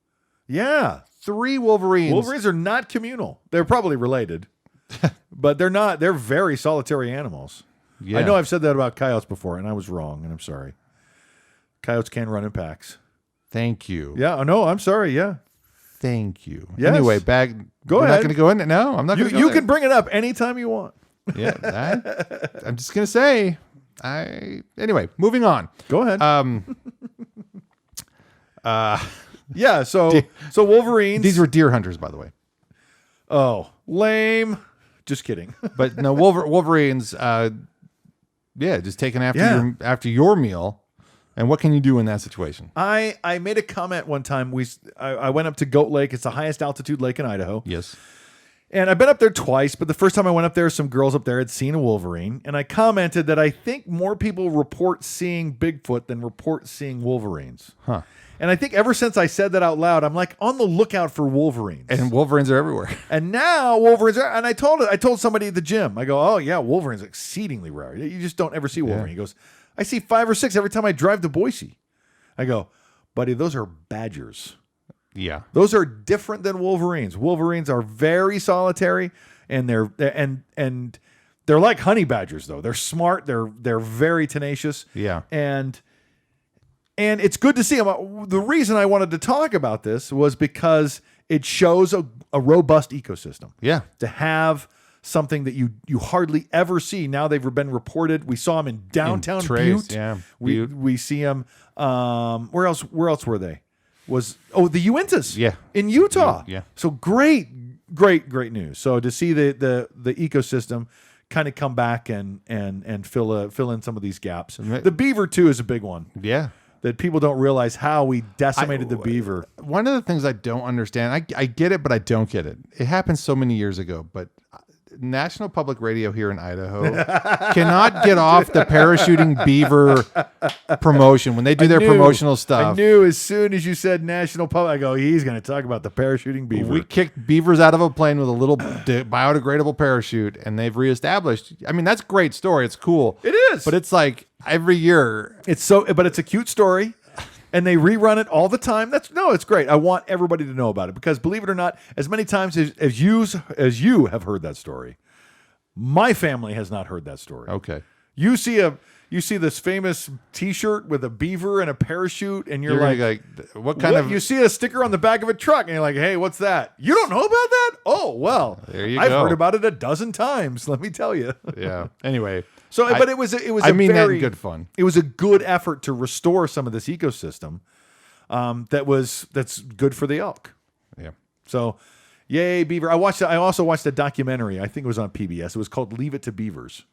[SPEAKER 1] Yeah.
[SPEAKER 2] 3 wolverines.
[SPEAKER 1] Wolverines are not communal. They're probably related, but they're not. They're very solitary animals. Yeah. I know I've said that about coyotes before and I was wrong and I'm sorry. Coyotes can run in packs.
[SPEAKER 2] Thank you.
[SPEAKER 1] Yeah. No, I'm sorry. Yeah.
[SPEAKER 2] Thank you.
[SPEAKER 1] Yes.
[SPEAKER 2] Anyway,
[SPEAKER 1] go ahead.
[SPEAKER 2] Not going to go in it. No, I'm not going to go
[SPEAKER 1] You can bring it up anytime you want.
[SPEAKER 2] Yeah, I'm just gonna say. Anyway, moving on.
[SPEAKER 1] Go ahead. Yeah. So Wolverines.
[SPEAKER 2] These were deer hunters, by the way.
[SPEAKER 1] Oh, lame. Just kidding.
[SPEAKER 2] But no, Wolverines. Just taken after your meal. And what can you do in that situation?
[SPEAKER 1] I made a comment one time. I went up to Goat Lake. It's the highest altitude lake in Idaho.
[SPEAKER 2] Yes.
[SPEAKER 1] And I've been up there twice, but the first time I went up there, some girls up there had seen a wolverine. And I commented that I think more people report seeing Bigfoot than report seeing wolverines.
[SPEAKER 2] Huh.
[SPEAKER 1] And I think ever since I said that out loud, I'm like on the lookout for wolverines.
[SPEAKER 2] And wolverines are everywhere.
[SPEAKER 1] And now wolverines are, and I told somebody at the gym, I go, oh yeah, wolverines are exceedingly rare. You just don't ever see wolverine. He goes, I see 5 or 6 every time I drive to Boise. I go, buddy, those are badgers.
[SPEAKER 2] Yeah.
[SPEAKER 1] Those are different than wolverines. Wolverines are very solitary, and they're like honey badgers, though. They're smart. They're very tenacious.
[SPEAKER 2] Yeah.
[SPEAKER 1] And it's good to see them. The reason I wanted to talk about this was because it shows a robust ecosystem.
[SPEAKER 2] Yeah.
[SPEAKER 1] To have something that you hardly ever see. Now they've been reported. We saw them in downtown Butte.
[SPEAKER 2] Yeah.
[SPEAKER 1] We see them. Where else were they? The Uintas in Utah.
[SPEAKER 2] Yeah.
[SPEAKER 1] So great news. So to see the ecosystem kind of come back and fill in some of these gaps. The beaver too is a big one.
[SPEAKER 2] Yeah.
[SPEAKER 1] That people don't realize how we decimated the beaver.
[SPEAKER 2] One of the things I don't understand, I get it, but I don't get it. It happened so many years ago, but National Public Radio here in Idaho cannot get off the parachuting beaver promotion when they do their promotional stuff.
[SPEAKER 1] I knew as soon as you said National Public, I go, he's going to talk about the parachuting beaver.
[SPEAKER 2] We kicked beavers out of a plane with a little biodegradable parachute, and they've reestablished. I mean, that's a great story. It's cool.
[SPEAKER 1] It is.
[SPEAKER 2] But it's like every year.
[SPEAKER 1] But it's a cute story. And they rerun it all the time. It's great. I want everybody to know about it because, believe it or not, as many times as you have heard that story, my family has not heard that story.
[SPEAKER 2] Okay.
[SPEAKER 1] You see this famous T-shirt with a beaver and a parachute, and you're like,
[SPEAKER 2] what kind of?
[SPEAKER 1] You see a sticker on the back of a truck, and you're like, hey, what's that? You don't know about that? Oh, well,
[SPEAKER 2] there you
[SPEAKER 1] I've
[SPEAKER 2] go.
[SPEAKER 1] heard about it a dozen times. Let me tell you.
[SPEAKER 2] Yeah. Anyway.
[SPEAKER 1] But it was
[SPEAKER 2] that good fun.
[SPEAKER 1] It was a good effort to restore some of this ecosystem. That's good for the elk.
[SPEAKER 2] Yeah.
[SPEAKER 1] So, yay beaver! I also watched a documentary. I think it was on PBS. It was called "Leave It to Beavers."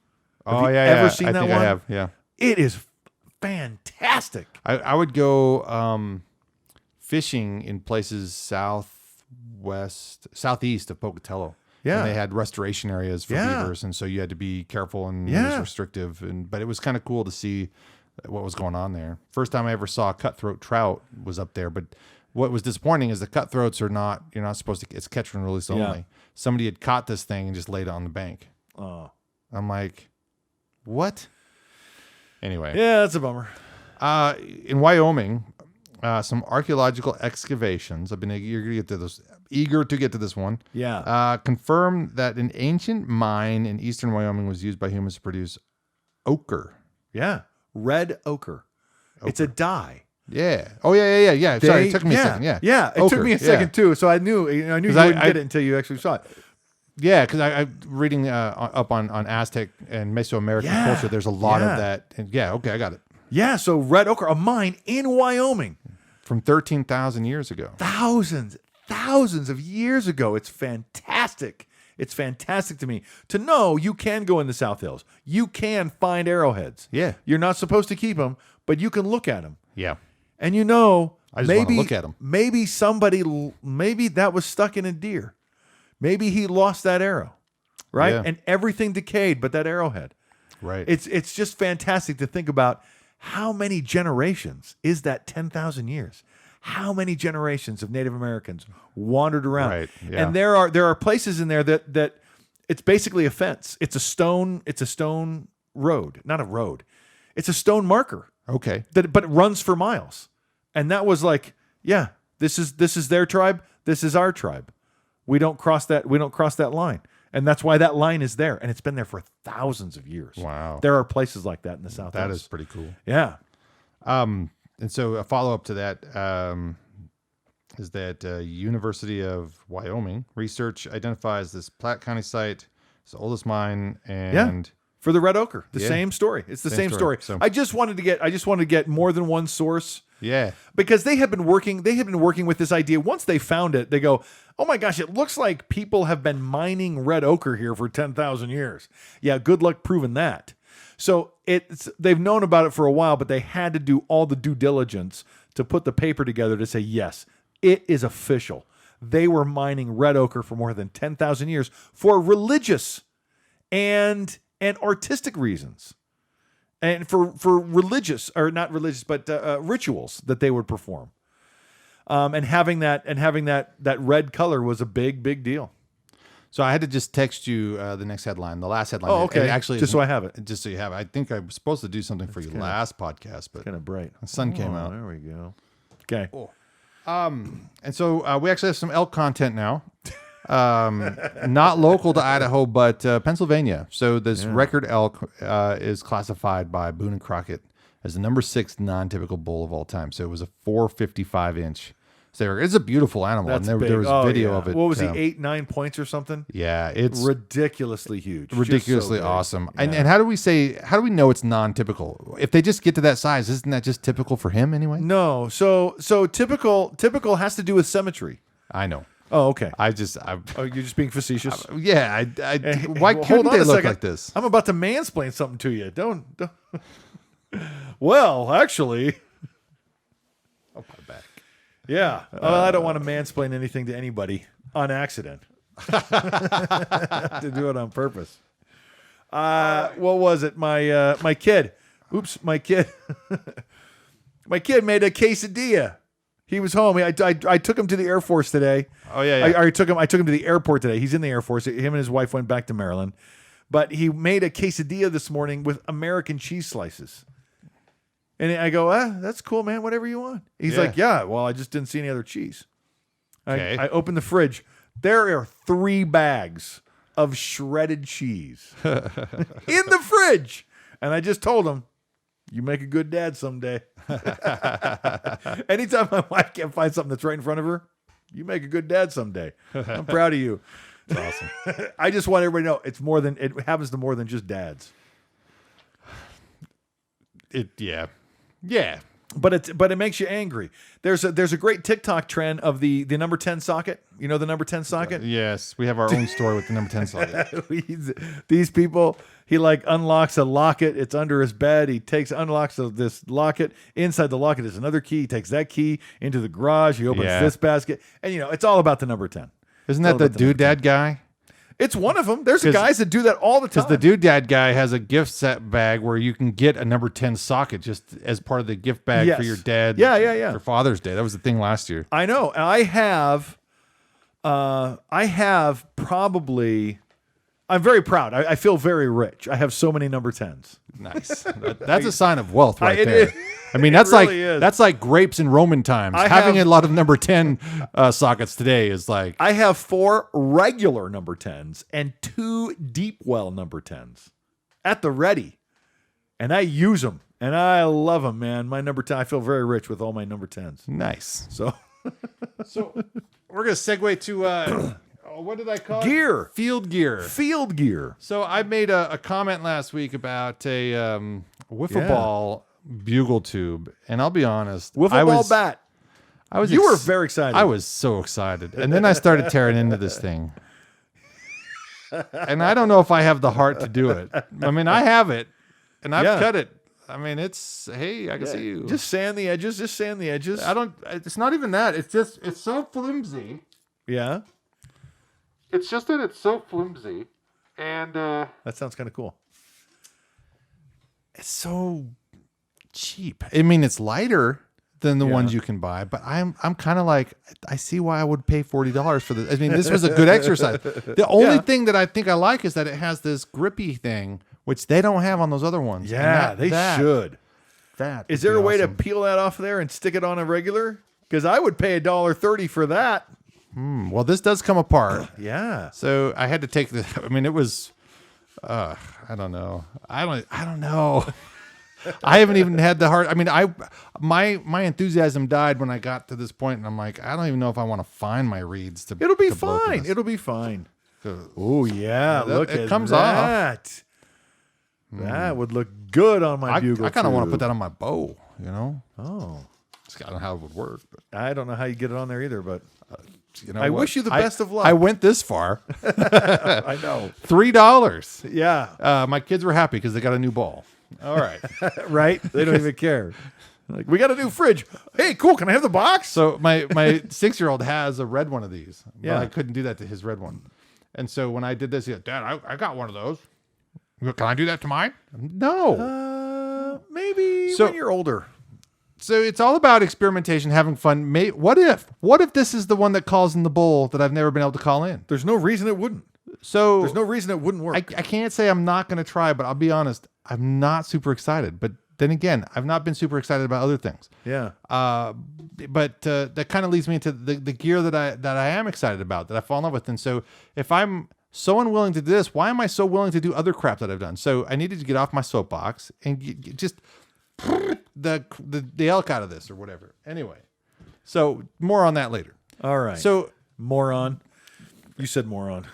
[SPEAKER 1] Have you ever seen that one?
[SPEAKER 2] I have. Yeah.
[SPEAKER 1] It is fantastic.
[SPEAKER 2] I would go fishing in places southeast of Pocatello.
[SPEAKER 1] Yeah.
[SPEAKER 2] And they had restoration areas for beavers, and so you had to be careful, and it was restrictive. But it was kind of cool to see what was going on there. First time I ever saw cutthroat trout was up there. But what was disappointing is the cutthroats you're not supposed to. It's catch and release only.
[SPEAKER 1] Yeah.
[SPEAKER 2] Somebody had caught this thing and just laid it on the bank.
[SPEAKER 1] Oh,
[SPEAKER 2] I'm like, what? Anyway,
[SPEAKER 1] yeah, that's a bummer.
[SPEAKER 2] In Wyoming, some archaeological excavations. I've been eager to get to this one.
[SPEAKER 1] Yeah.
[SPEAKER 2] Confirmed that an ancient mine in eastern Wyoming was used by humans to produce ochre.
[SPEAKER 1] Yeah. Red ochre. It's a dye.
[SPEAKER 2] Yeah. Oh, yeah. Sorry, it took me a second. Yeah.
[SPEAKER 1] Yeah. It took me a second too. So I knew you wouldn't get it until you actually saw it.
[SPEAKER 2] Yeah, because I reading up on Aztec and Mesoamerican culture, there's a lot of that. And okay, I got it.
[SPEAKER 1] Yeah, so red ochre, a mine in Wyoming.
[SPEAKER 2] From 13,000 years ago.
[SPEAKER 1] Thousands of years ago. It's fantastic. It's fantastic to me to know you can go in the South Hills. You can find arrowheads.
[SPEAKER 2] Yeah.
[SPEAKER 1] You're not supposed to keep them, but you can look at them.
[SPEAKER 2] Yeah.
[SPEAKER 1] And I
[SPEAKER 2] just want to look at them.
[SPEAKER 1] Maybe that was stuck in a deer. Maybe he lost that arrow, right?
[SPEAKER 2] Yeah.
[SPEAKER 1] And everything decayed but that arrowhead.
[SPEAKER 2] Right.
[SPEAKER 1] It's just fantastic to think about how many generations is that 10,000 years? How many generations of Native Americans wandered around?
[SPEAKER 2] Right. Yeah.
[SPEAKER 1] And there are places in there that it's basically a fence. It's a stone road, not a road. It's a stone marker.
[SPEAKER 2] Okay.
[SPEAKER 1] But it runs for miles. And that was like, yeah, this is their tribe, this is our tribe. We don't cross that line. And that's why that line is there. And it's been there for thousands of years.
[SPEAKER 2] Wow.
[SPEAKER 1] There are places like that in the South.
[SPEAKER 2] That is pretty cool.
[SPEAKER 1] Yeah.
[SPEAKER 2] And so a follow-up to that is that University of Wyoming research identifies this Platte County site as the oldest mine and
[SPEAKER 1] for the red ochre. The same story. It's the same story.
[SPEAKER 2] So,
[SPEAKER 1] I just wanted to get more than one source.
[SPEAKER 2] Yeah.
[SPEAKER 1] Because they have been working with this idea. Once they found it, they go, oh my gosh, it looks like people have been mining red ochre here for 10,000 years. Yeah, good luck proving that. So they've known about it for a while, but they had to do all the due diligence to put the paper together to say, yes, it is official. They were mining red ochre for more than 10,000 years for religious and artistic reasons. And for religious, or not religious, but rituals that they would perform. And having that red color was a big deal.
[SPEAKER 2] So I had to just text you the next headline, the last headline.
[SPEAKER 1] Oh, okay.
[SPEAKER 2] Actually,
[SPEAKER 1] just so I have it.
[SPEAKER 2] Just so you have it. I think I was supposed to do something for you last podcast, but
[SPEAKER 1] kind of bright.
[SPEAKER 2] the sun came out.
[SPEAKER 1] There we go. Okay.
[SPEAKER 2] Cool. And so we actually have some elk content now. Not local to Idaho, but Pennsylvania. So this record elk is classified by Boone and Crockett as the number 6 non-typical bull of all time. So it was a 455-inch. So it's a beautiful animal.
[SPEAKER 1] That's
[SPEAKER 2] and
[SPEAKER 1] big.
[SPEAKER 2] there was video of it.
[SPEAKER 1] What was he, 8-9 points or something?
[SPEAKER 2] Yeah, it's
[SPEAKER 1] ridiculously huge.
[SPEAKER 2] ridiculously awesome. Yeah. And how do we know it's non-typical? If they just get to that size, isn't that just typical for him anyway?
[SPEAKER 1] No. So typical has to do with symmetry.
[SPEAKER 2] I know.
[SPEAKER 1] Oh, okay.
[SPEAKER 2] Oh,
[SPEAKER 1] you're just being facetious.
[SPEAKER 2] Yeah. Why couldn't they look like this?
[SPEAKER 1] I'm about to mansplain something to you. Don't. Well, actually.
[SPEAKER 2] Oh, my back.
[SPEAKER 1] Yeah. I don't want to mansplain anything to anybody on accident. To do it on purpose. What was it? My kid. Oops, my kid. My kid made a quesadilla. He was home. I took him to the Air Force today.
[SPEAKER 2] Oh yeah.
[SPEAKER 1] I took him to the airport today. He's in the Air Force. Him and his wife went back to Maryland. But he made a quesadilla this morning with American cheese slices. And I go, that's cool, man. Whatever you want. He's like, yeah, well, I just didn't see any other cheese.
[SPEAKER 2] Okay.
[SPEAKER 1] I opened the fridge. There are 3 bags of shredded cheese in the fridge. And I just told him, you make a good dad someday. Anytime my wife can't find something that's right in front of her, you make a good dad someday. I'm proud of you.
[SPEAKER 2] It's awesome.
[SPEAKER 1] I just want everybody to know it happens to more than just dads.
[SPEAKER 2] Yeah.
[SPEAKER 1] But it makes you angry. There's a great TikTok trend of the number 10 socket. You know the number 10 socket?
[SPEAKER 2] Yes, we have our own story with the number 10 socket.
[SPEAKER 1] These people, he unlocks a locket. It's under his bed. He unlocks this locket. Inside the locket is another key. He takes that key into the garage. He opens this basket. And it's all about the number 10.
[SPEAKER 2] Isn't that the doodad guy?
[SPEAKER 1] It's one of them. There's guys that do that all the time.
[SPEAKER 2] Because the doodad guy has a gift set bag where you can get a number 10 socket just as part of the gift bag for your dad.
[SPEAKER 1] Yeah.
[SPEAKER 2] For Father's Day. That was the thing last year.
[SPEAKER 1] I know. I have probably. I'm very proud. I feel very rich. I have so many number 10s.
[SPEAKER 2] Nice. That's a sign of wealth right there.
[SPEAKER 1] That's
[SPEAKER 2] That's like grapes in Roman times. Having a lot of number 10 sockets today is like.
[SPEAKER 1] I have 4 regular number 10s and 2 deep well number 10s at the ready. And I use them. And I love them, man. My number 10, I feel very rich with all my number 10s.
[SPEAKER 2] Nice.
[SPEAKER 1] So
[SPEAKER 2] we're going to segue to... what did I call
[SPEAKER 1] gear?
[SPEAKER 2] It? Field gear.
[SPEAKER 1] Field gear.
[SPEAKER 2] So I made a comment last week about a wiffle ball bugle tube, and I'll be honest,
[SPEAKER 1] wiffle ball bat. You were very excited.
[SPEAKER 2] I was so excited, and then I started tearing into this thing, and I don't know if I have the heart to do it. I mean, I have it, and I've cut it. I mean, I can see you.
[SPEAKER 1] Just sand the edges.
[SPEAKER 2] It's not even that. It's so flimsy.
[SPEAKER 1] Yeah.
[SPEAKER 2] It's just that it's so flimsy, and
[SPEAKER 1] that sounds kind of cool.
[SPEAKER 2] It's so cheap. I mean, it's lighter than the ones you can buy, but I'm kind of like, I see why I would pay $40 for this. I mean, this was a good exercise. The only thing that I think I like is that it has this grippy thing, which they don't have on those other ones.
[SPEAKER 1] Yeah, they should. Is there a way to peel that off of there and stick it on a regular? Because I would pay $1.30 for that.
[SPEAKER 2] Well, this does come apart.
[SPEAKER 1] Yeah.
[SPEAKER 2] So I had to take the. I mean, it was. I don't know. I don't know. I haven't even had the heart. I mean, my enthusiasm died when I got to this point, and I'm like, I don't even know if I want to find my reeds to.
[SPEAKER 1] It'll be fine. It'll be fine. Oh yeah, look at
[SPEAKER 2] comes
[SPEAKER 1] that.
[SPEAKER 2] Off.
[SPEAKER 1] That would look good on my bugle.
[SPEAKER 2] I kind of want to put that on my bow.
[SPEAKER 1] Oh.
[SPEAKER 2] I don't know how it would work. But.
[SPEAKER 1] I don't know how you get it on there either, but. I wish you the best of luck.
[SPEAKER 2] I went this far.
[SPEAKER 1] I know.
[SPEAKER 2] $3.
[SPEAKER 1] Yeah.
[SPEAKER 2] My kids were happy because they got a new ball. All right.
[SPEAKER 1] Right? They don't even care. Like, we got a new fridge. Hey, cool. Can I have the box?
[SPEAKER 2] So my 6-year-old has a red one of these.
[SPEAKER 1] Yeah.
[SPEAKER 2] But I couldn't do that to his red one. And so when I did this, he said, Dad, I got one of those. Can I do that to mine? No.
[SPEAKER 1] Maybe when you're older.
[SPEAKER 2] So it's all about experimentation, having fun. What if this is the one that calls in the bull that I've never been able to call in?
[SPEAKER 1] There's no reason it wouldn't.
[SPEAKER 2] So
[SPEAKER 1] there's no reason it wouldn't work.
[SPEAKER 2] I can't say I'm not going to try, but I'll be honest, I'm not super excited. But then again, I've not been super excited about other things.
[SPEAKER 1] Yeah.
[SPEAKER 2] But that kind of leads me into the gear that I am excited about, that I fall in love with. And so if I'm so unwilling to do this, why am I so willing to do other crap that I've done? So I needed to get off my soapbox and just the elk out of this or whatever. Anyway, so more on that later.
[SPEAKER 1] All right.
[SPEAKER 2] So
[SPEAKER 1] moron. You said moron.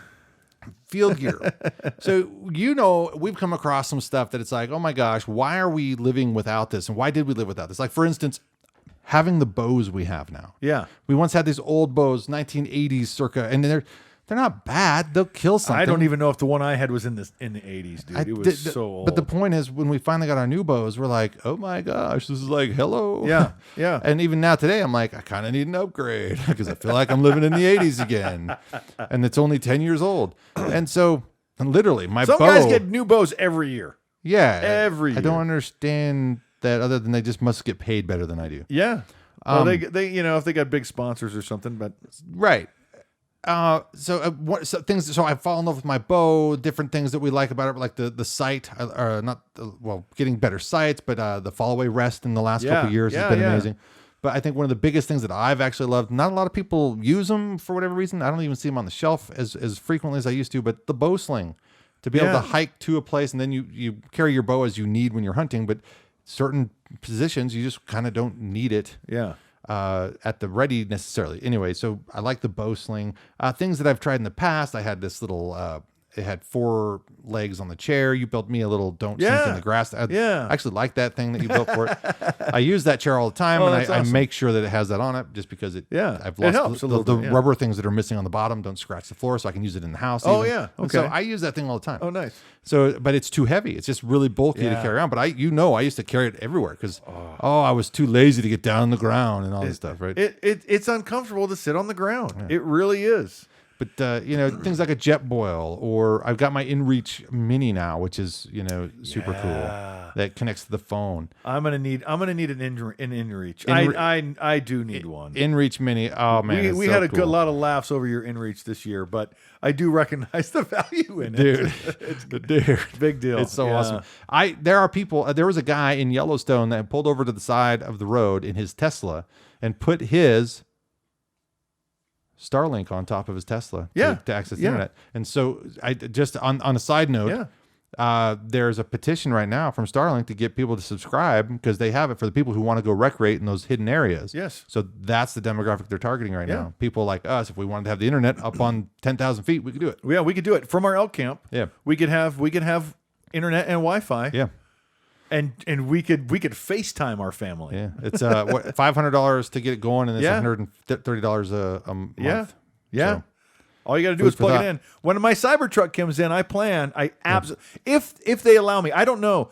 [SPEAKER 2] Field gear. So, we've come across some stuff that it's like, oh my gosh, why are we living without this? And why did we live without this? Like, for instance, having the bows we have now.
[SPEAKER 1] Yeah.
[SPEAKER 2] We once had these old bows, 1980s circa, and they're not bad. They'll kill something.
[SPEAKER 1] I don't even know if the one I had was in the 80s, dude. It was so old.
[SPEAKER 2] But the point is, when we finally got our new bows, we're like, oh my gosh, this is like, hello.
[SPEAKER 1] Yeah, yeah.
[SPEAKER 2] And even now today, I'm like, I kind of need an upgrade because I feel like I'm living in the 80s again. And it's only 10 years old. And so, literally, my bow.
[SPEAKER 1] Some guys get new bows every year.
[SPEAKER 2] Yeah.
[SPEAKER 1] Every year.
[SPEAKER 2] I don't understand that, other than they just must get paid better than I do.
[SPEAKER 1] Yeah. Well, they if they got big sponsors or something, but.
[SPEAKER 2] Right. So I fall in love with my bow, different things that we like about it, like the sight, getting better sights, but the fall away rest in the last couple of years has been amazing. But I think one of the biggest things that I've actually loved, not a lot of people use them for whatever reason. I don't even see them on the shelf as frequently as I used to, but the bow sling, to be able to hike to a place and then you carry your bow as you need when you're hunting, but certain positions you just kind of don't need it.
[SPEAKER 1] Yeah.
[SPEAKER 2] At the ready necessarily. Anyway, so I like the bow sling. Things that I've tried in the past, I had this little, it had 4 legs on the chair. You built me a little don't sink in the grass. I actually like that thing that you built for it. I use that chair all the time, and I make sure that it has that on it just because I've lost the rubber things that are missing on the bottom don't scratch the floor, so I can use it in the house.
[SPEAKER 1] Oh, yeah. Okay.
[SPEAKER 2] And so I use that thing all the time.
[SPEAKER 1] Oh, nice.
[SPEAKER 2] So, but it's too heavy. It's just really bulky to carry around. But I used to carry it everywhere because I was too lazy to get down on the ground and all this stuff. Right?
[SPEAKER 1] It's uncomfortable to sit on the ground. Yeah. It really is.
[SPEAKER 2] But things like a jet boil, or I've got my InReach Mini now, which is super cool. That connects to the phone.
[SPEAKER 1] I'm gonna need an InReach. I do need one.
[SPEAKER 2] InReach Mini. Oh man,
[SPEAKER 1] we had a good lot of laughs over your InReach this year, but I do recognize the value in it.
[SPEAKER 2] Dude,
[SPEAKER 1] it's
[SPEAKER 2] big deal. It's so awesome. There are people. There was a guy in Yellowstone that pulled over to the side of the road in his Tesla and put his Starlink on top of his Tesla to access the internet. And so I just on a side note, there's a petition right now from Starlink to get people to subscribe because they have it for the people who want to go recreate in those hidden areas.
[SPEAKER 1] Yes.
[SPEAKER 2] So that's the demographic they're targeting right now. People like us, if we wanted to have the internet up on 10,000 feet, we could do it.
[SPEAKER 1] Yeah, we could do it from our elk camp.
[SPEAKER 2] Yeah.
[SPEAKER 1] We could have internet and Wi-Fi.
[SPEAKER 2] Yeah.
[SPEAKER 1] And we could FaceTime our family.
[SPEAKER 2] Yeah, it's $500 to get it going, and it's $130 a month.
[SPEAKER 1] Yeah.
[SPEAKER 2] So,
[SPEAKER 1] all you got to do is plug it in. When my Cybertruck comes in, if they allow me, I don't know.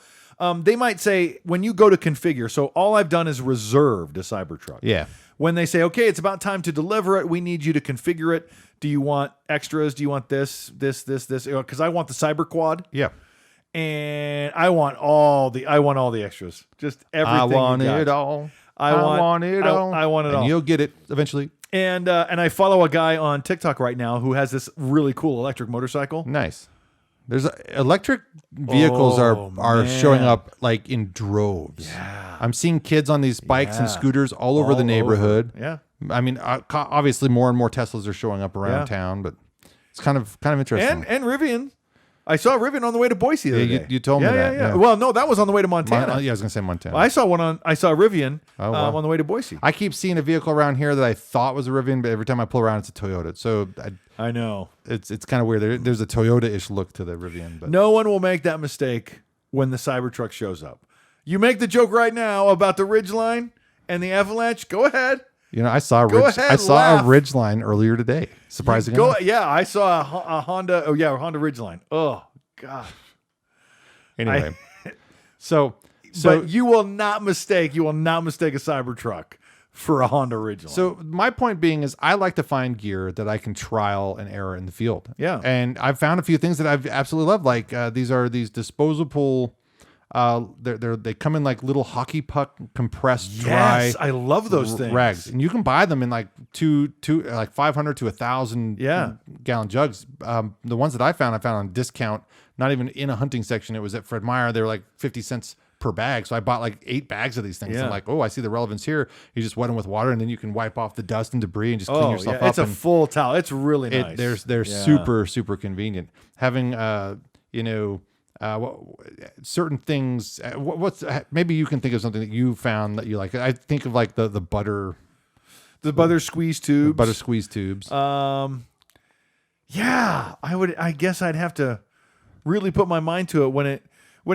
[SPEAKER 1] They might say when you go to configure. So all I've done is reserved a Cybertruck.
[SPEAKER 2] Yeah.
[SPEAKER 1] When they say, okay, it's about time to deliver it, we need you to configure it. Do you want extras? Do you want this? Because I want the Cyber Quad.
[SPEAKER 2] Yeah.
[SPEAKER 1] And I want all the extras. Just everything.
[SPEAKER 2] I want it all. I want it all.
[SPEAKER 1] I want it all.
[SPEAKER 2] And you'll get it eventually.
[SPEAKER 1] And I follow a guy on TikTok right now who has this really cool electric motorcycle.
[SPEAKER 2] Nice. There's electric vehicles are showing up like in droves.
[SPEAKER 1] Yeah.
[SPEAKER 2] I'm seeing kids on these bikes and scooters all over the neighborhood.
[SPEAKER 1] Yeah.
[SPEAKER 2] I mean, obviously more and more Teslas are showing up around town, but it's kind of interesting.
[SPEAKER 1] And Rivian. I saw Rivian on the way to Boise the other day.
[SPEAKER 2] You told me that.
[SPEAKER 1] Yeah. Well, no, that was on the way to Montana.
[SPEAKER 2] I was going to say Montana.
[SPEAKER 1] Well, I saw Rivian on the way to Boise.
[SPEAKER 2] I keep seeing a vehicle around here that I thought was a Rivian, but every time I pull around, it's a Toyota. So
[SPEAKER 1] I know.
[SPEAKER 2] It's kind of weird. There's a Toyota-ish look to the Rivian. But
[SPEAKER 1] no one will make that mistake when the Cybertruck shows up. You make the joke right now about the Ridgeline and the Avalanche. Go ahead.
[SPEAKER 2] I saw a Ridgeline earlier today. Surprisingly,
[SPEAKER 1] I saw a Honda. Oh yeah, a Honda Ridgeline. Oh God.
[SPEAKER 2] Anyway,
[SPEAKER 1] but you will not mistake a Cybertruck for a Honda Ridgeline.
[SPEAKER 2] So my point being is, I like to find gear that I can trial and error in the field.
[SPEAKER 1] Yeah,
[SPEAKER 2] and I've found a few things that I've absolutely loved. Like these disposable. They come in like little hockey puck compressed dry.
[SPEAKER 1] Yes, I love those things.
[SPEAKER 2] Rags, and you can buy them in like like 500 to 1,000 gallon jugs. The ones that I found on discount, not even in a hunting section. It was at Fred Meyer. They were like 50 cents per bag. So I bought like 8 bags of these things.
[SPEAKER 1] Yeah.
[SPEAKER 2] I'm like, oh, I see the relevance here. You just wet them with water, and then you can wipe off the dust and debris and just clean yourself up.
[SPEAKER 1] It's a full towel. It's really nice.
[SPEAKER 2] They're super, super convenient. Having, certain things. Maybe you can think of something that you found that you like. I think of like the butter.
[SPEAKER 1] The butter squeeze tubes.
[SPEAKER 2] Butter squeeze tubes.
[SPEAKER 1] Yeah, I guess I'd have to really put my mind to it when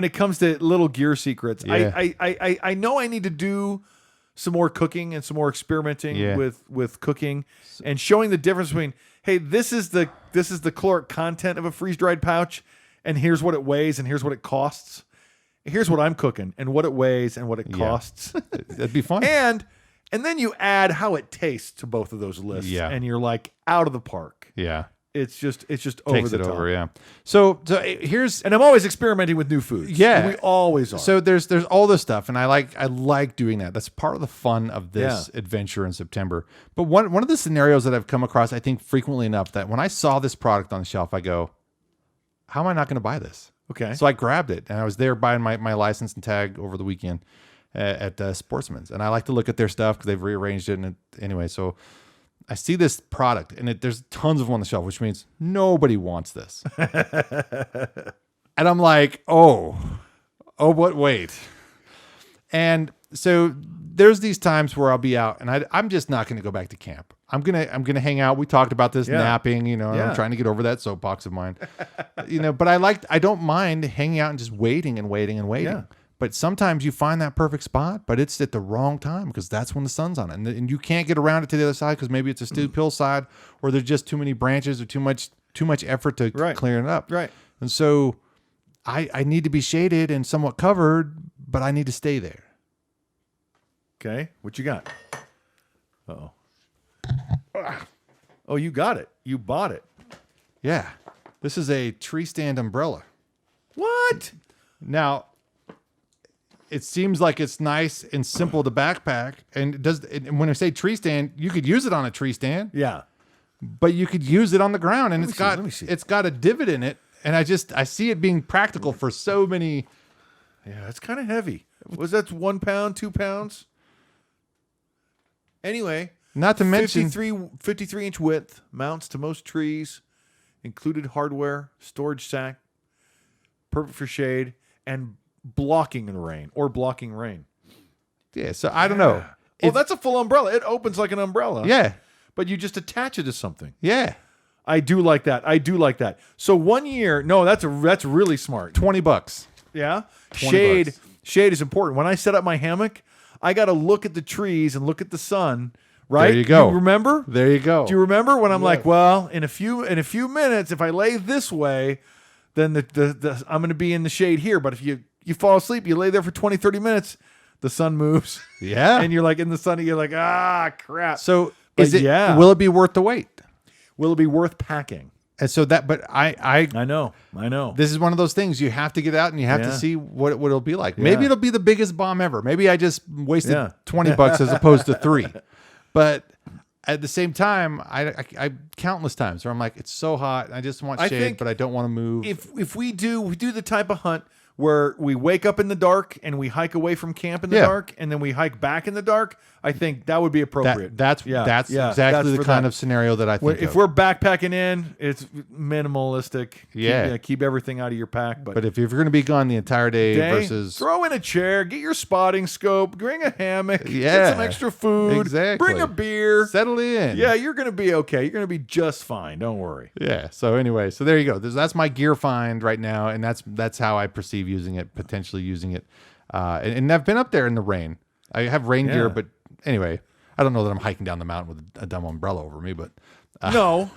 [SPEAKER 1] it comes to little gear secrets.
[SPEAKER 2] Yeah.
[SPEAKER 1] I know I need to do some more cooking and some more experimenting with cooking and showing the difference between, hey, this is the caloric content of a freeze-dried pouch, and here's what it weighs and here's what it costs. Here's what I'm cooking and what it weighs and what it costs.
[SPEAKER 2] That'd be fun.
[SPEAKER 1] And then you add how it tastes to both of those lists, and you're like out of the park.
[SPEAKER 2] Yeah.
[SPEAKER 1] It's just over
[SPEAKER 2] Takes
[SPEAKER 1] the
[SPEAKER 2] it
[SPEAKER 1] top.
[SPEAKER 2] over, yeah. So here's,
[SPEAKER 1] and I'm always experimenting with new foods.
[SPEAKER 2] Yeah,
[SPEAKER 1] we always are.
[SPEAKER 2] So there's all this stuff, and I like doing that. That's part of the fun of this adventure in September. But one of the scenarios that I've come across, I think frequently enough, that when I saw this product on the shelf, I go, how am I not going to buy this?
[SPEAKER 1] Okay.
[SPEAKER 2] So I grabbed it, and I was there buying my license and tag over the weekend at Sportsman's, and I like to look at their stuff because they've rearranged it. And anyway, so I see this product, and there's tons of them on the shelf, which means nobody wants this. And I'm like, but wait. And so there's these times where I'll be out, and I'm just not going to go back to camp. I'm gonna hang out. We talked about this napping, and I'm trying to get over that soapbox of mine, But I don't mind hanging out and just waiting and waiting and waiting. Yeah. But sometimes you find that perfect spot, but it's at the wrong time because that's when the sun's on it, and you can't get around it to the other side because maybe it's a steep hillside, or there's just too many branches or too much effort to clear it up.
[SPEAKER 1] Right.
[SPEAKER 2] And so I need to be shaded and somewhat covered, but I need to stay there.
[SPEAKER 1] Okay. What you got? Uh-oh. Oh, you got it. You bought it.
[SPEAKER 2] Yeah. This is a tree stand umbrella.
[SPEAKER 1] What?
[SPEAKER 2] Now, it seems like it's nice and simple to backpack. And when I say tree stand, you could use it on a tree stand.
[SPEAKER 1] Yeah.
[SPEAKER 2] But you could use it on the ground, and it's got a divot in it. And I see it being practical for so many.
[SPEAKER 1] Yeah, it's kind of heavy. Was that 1 pound, 2 pounds? Anyway,
[SPEAKER 2] not to mention
[SPEAKER 1] 53-inch width, mounts to most trees, included hardware, storage sack, perfect for shade, and blocking rain.
[SPEAKER 2] Yeah, so I don't know.
[SPEAKER 1] Well, that's a full umbrella. It opens like an umbrella.
[SPEAKER 2] Yeah.
[SPEAKER 1] But you just attach it to something.
[SPEAKER 2] Yeah.
[SPEAKER 1] I do like that. So 1 year, that's really smart.
[SPEAKER 2] $20.
[SPEAKER 1] Yeah.
[SPEAKER 2] $20.
[SPEAKER 1] Shade is important. When I set up my hammock, I got to look at the trees and look at the sun. Right?
[SPEAKER 2] There you go.
[SPEAKER 1] You remember?
[SPEAKER 2] There you go.
[SPEAKER 1] Do you remember when I'm like, well, in a few minutes, if I lay this way, then I'm going to be in the shade here. But if you fall asleep, you lay there for 20, 30 minutes, the sun moves.
[SPEAKER 2] Yeah.
[SPEAKER 1] And you're like in the sun, and you're like, crap.
[SPEAKER 2] So will it be worth the wait?
[SPEAKER 1] Will it be worth packing?
[SPEAKER 2] And so I
[SPEAKER 1] know.
[SPEAKER 2] This is one of those things you have to get out and you have to see what it'll be like. Maybe it'll be the biggest bomb ever. Maybe I just wasted $20 as opposed to $3. But at the same time, I countless times where I'm like, it's so hot, I just want shade, but I don't want to move.
[SPEAKER 1] If we do the type of hunt where we wake up in the dark and we hike away from camp in the dark, and then we hike back in the dark, I think that would be appropriate.
[SPEAKER 2] That's exactly the kind of scenario that I think.
[SPEAKER 1] If we're backpacking in, it's minimalistic. Keep everything out of your pack. But
[SPEAKER 2] if you're going to be gone the entire day versus
[SPEAKER 1] throw in a chair, get your spotting scope, bring a hammock, get some extra food, bring a beer,
[SPEAKER 2] settle in.
[SPEAKER 1] Yeah, you're going to be okay. You're going to be just fine. Don't worry.
[SPEAKER 2] Yeah. So anyway, there you go. That's my gear find right now, and that's how I perceive potentially using it. And I've been up there in the rain. I have rain gear, but anyway, I don't know that I'm hiking down the mountain with a dumb umbrella over me, but
[SPEAKER 1] no.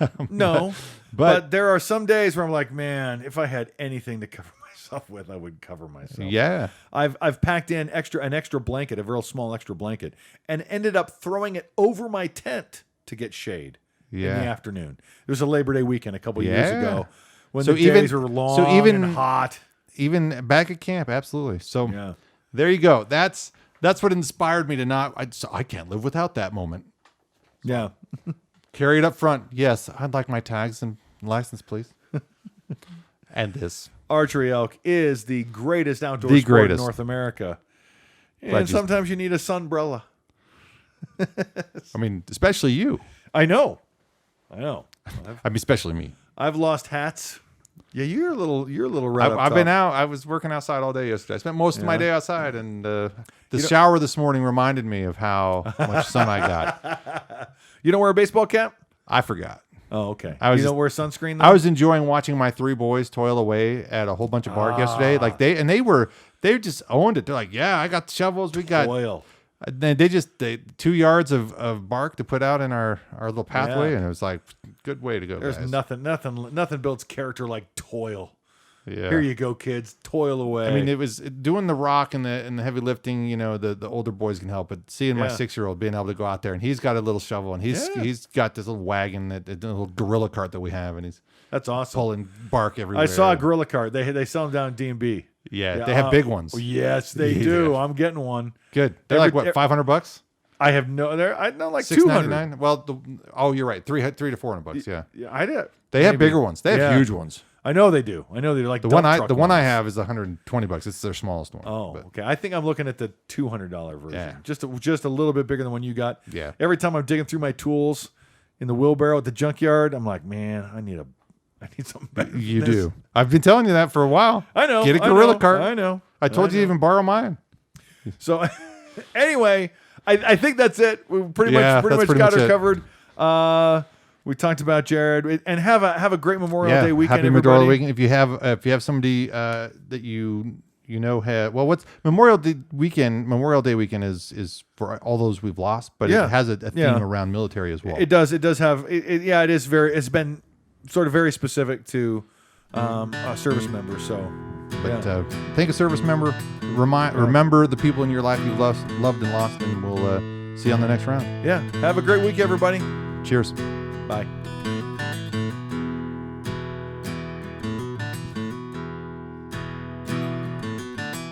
[SPEAKER 1] But there are some days where I'm like, man, if I had anything to cover myself with, I would cover myself.
[SPEAKER 2] Yeah.
[SPEAKER 1] I've packed in an extra blanket, a real small extra blanket, and ended up throwing it over my tent to get shade in the afternoon. It was a Labor Day weekend a couple years ago when the days were long and hot.
[SPEAKER 2] Even back at camp, absolutely. So there you go. That's what inspired me to not. I can't live without that moment.
[SPEAKER 1] Yeah.
[SPEAKER 2] Carry it up front. Yes, I'd like my tags and license, please. And this.
[SPEAKER 1] archery elk is the greatest outdoor sport in North America. And sometimes you need a sunbrella.
[SPEAKER 2] I mean, especially you.
[SPEAKER 1] I know.
[SPEAKER 2] I mean, especially me.
[SPEAKER 1] I've lost hats. Yeah, you're a little red.
[SPEAKER 2] I've been out. I was working outside all day yesterday. I spent most of my day outside, and the shower this morning reminded me of how much sun I got.
[SPEAKER 1] You don't wear a baseball cap?
[SPEAKER 2] I forgot.
[SPEAKER 1] Oh, okay.
[SPEAKER 2] You
[SPEAKER 1] don't wear sunscreen, though?
[SPEAKER 2] I was enjoying watching my 3 boys toil away at a whole bunch of bark yesterday. Like they just owned it. They're like, yeah, I got the shovels. We got
[SPEAKER 1] toil.
[SPEAKER 2] They 2 yards of bark to put out in our little pathway, and it was like, good way to go.
[SPEAKER 1] There's
[SPEAKER 2] guys.
[SPEAKER 1] nothing builds character like toil.
[SPEAKER 2] Yeah.
[SPEAKER 1] Here you go, kids. Toil away.
[SPEAKER 2] I mean, it was doing the rock and the heavy lifting. You know, the older boys can help, but seeing my 6-year-old being able to go out there, and he's got a little shovel, and he's got this little wagon, the little gorilla cart that we have, and
[SPEAKER 1] that's awesome.
[SPEAKER 2] Pulling bark everywhere.
[SPEAKER 1] I saw a gorilla cart. They sell them down in D&B.
[SPEAKER 2] Yeah, they have big ones.
[SPEAKER 1] Yes, they do. I'm getting one.
[SPEAKER 2] Good. They're like what, $500?
[SPEAKER 1] I have no. I know, like
[SPEAKER 2] $699. Well, you're right. $300 to $400. Yeah.
[SPEAKER 1] I did.
[SPEAKER 2] They have bigger ones. They have huge ones.
[SPEAKER 1] I know they do. I know they're like
[SPEAKER 2] the one I have is $120. It's their smallest one.
[SPEAKER 1] Oh, okay. I think I'm looking at the $200 version. Yeah. Just a little bit bigger than one you got.
[SPEAKER 2] Yeah.
[SPEAKER 1] Every time I'm digging through my tools in the wheelbarrow at the junkyard, I'm like, man, I need something better.
[SPEAKER 2] You do. I've been telling you that for a while.
[SPEAKER 1] I know.
[SPEAKER 2] Get a gorilla cart.
[SPEAKER 1] I know.
[SPEAKER 2] I told you to even borrow mine.
[SPEAKER 1] So, anyway, I think that's it. We pretty much got her covered. We talked about Jared, and have a great Memorial Day weekend.
[SPEAKER 2] Happy
[SPEAKER 1] everybody.
[SPEAKER 2] Memorial Weekend. If you have somebody that you know what's Memorial Day weekend is for all those we've lost, but it has a theme around military as well.
[SPEAKER 1] It does have it is very. It's been sort of very specific to service members. So,
[SPEAKER 2] thank a service member. Remember the people in your life you've loved and lost, and we'll see you on the next round.
[SPEAKER 1] Yeah. Have a great week, everybody.
[SPEAKER 2] Cheers.
[SPEAKER 1] Bye.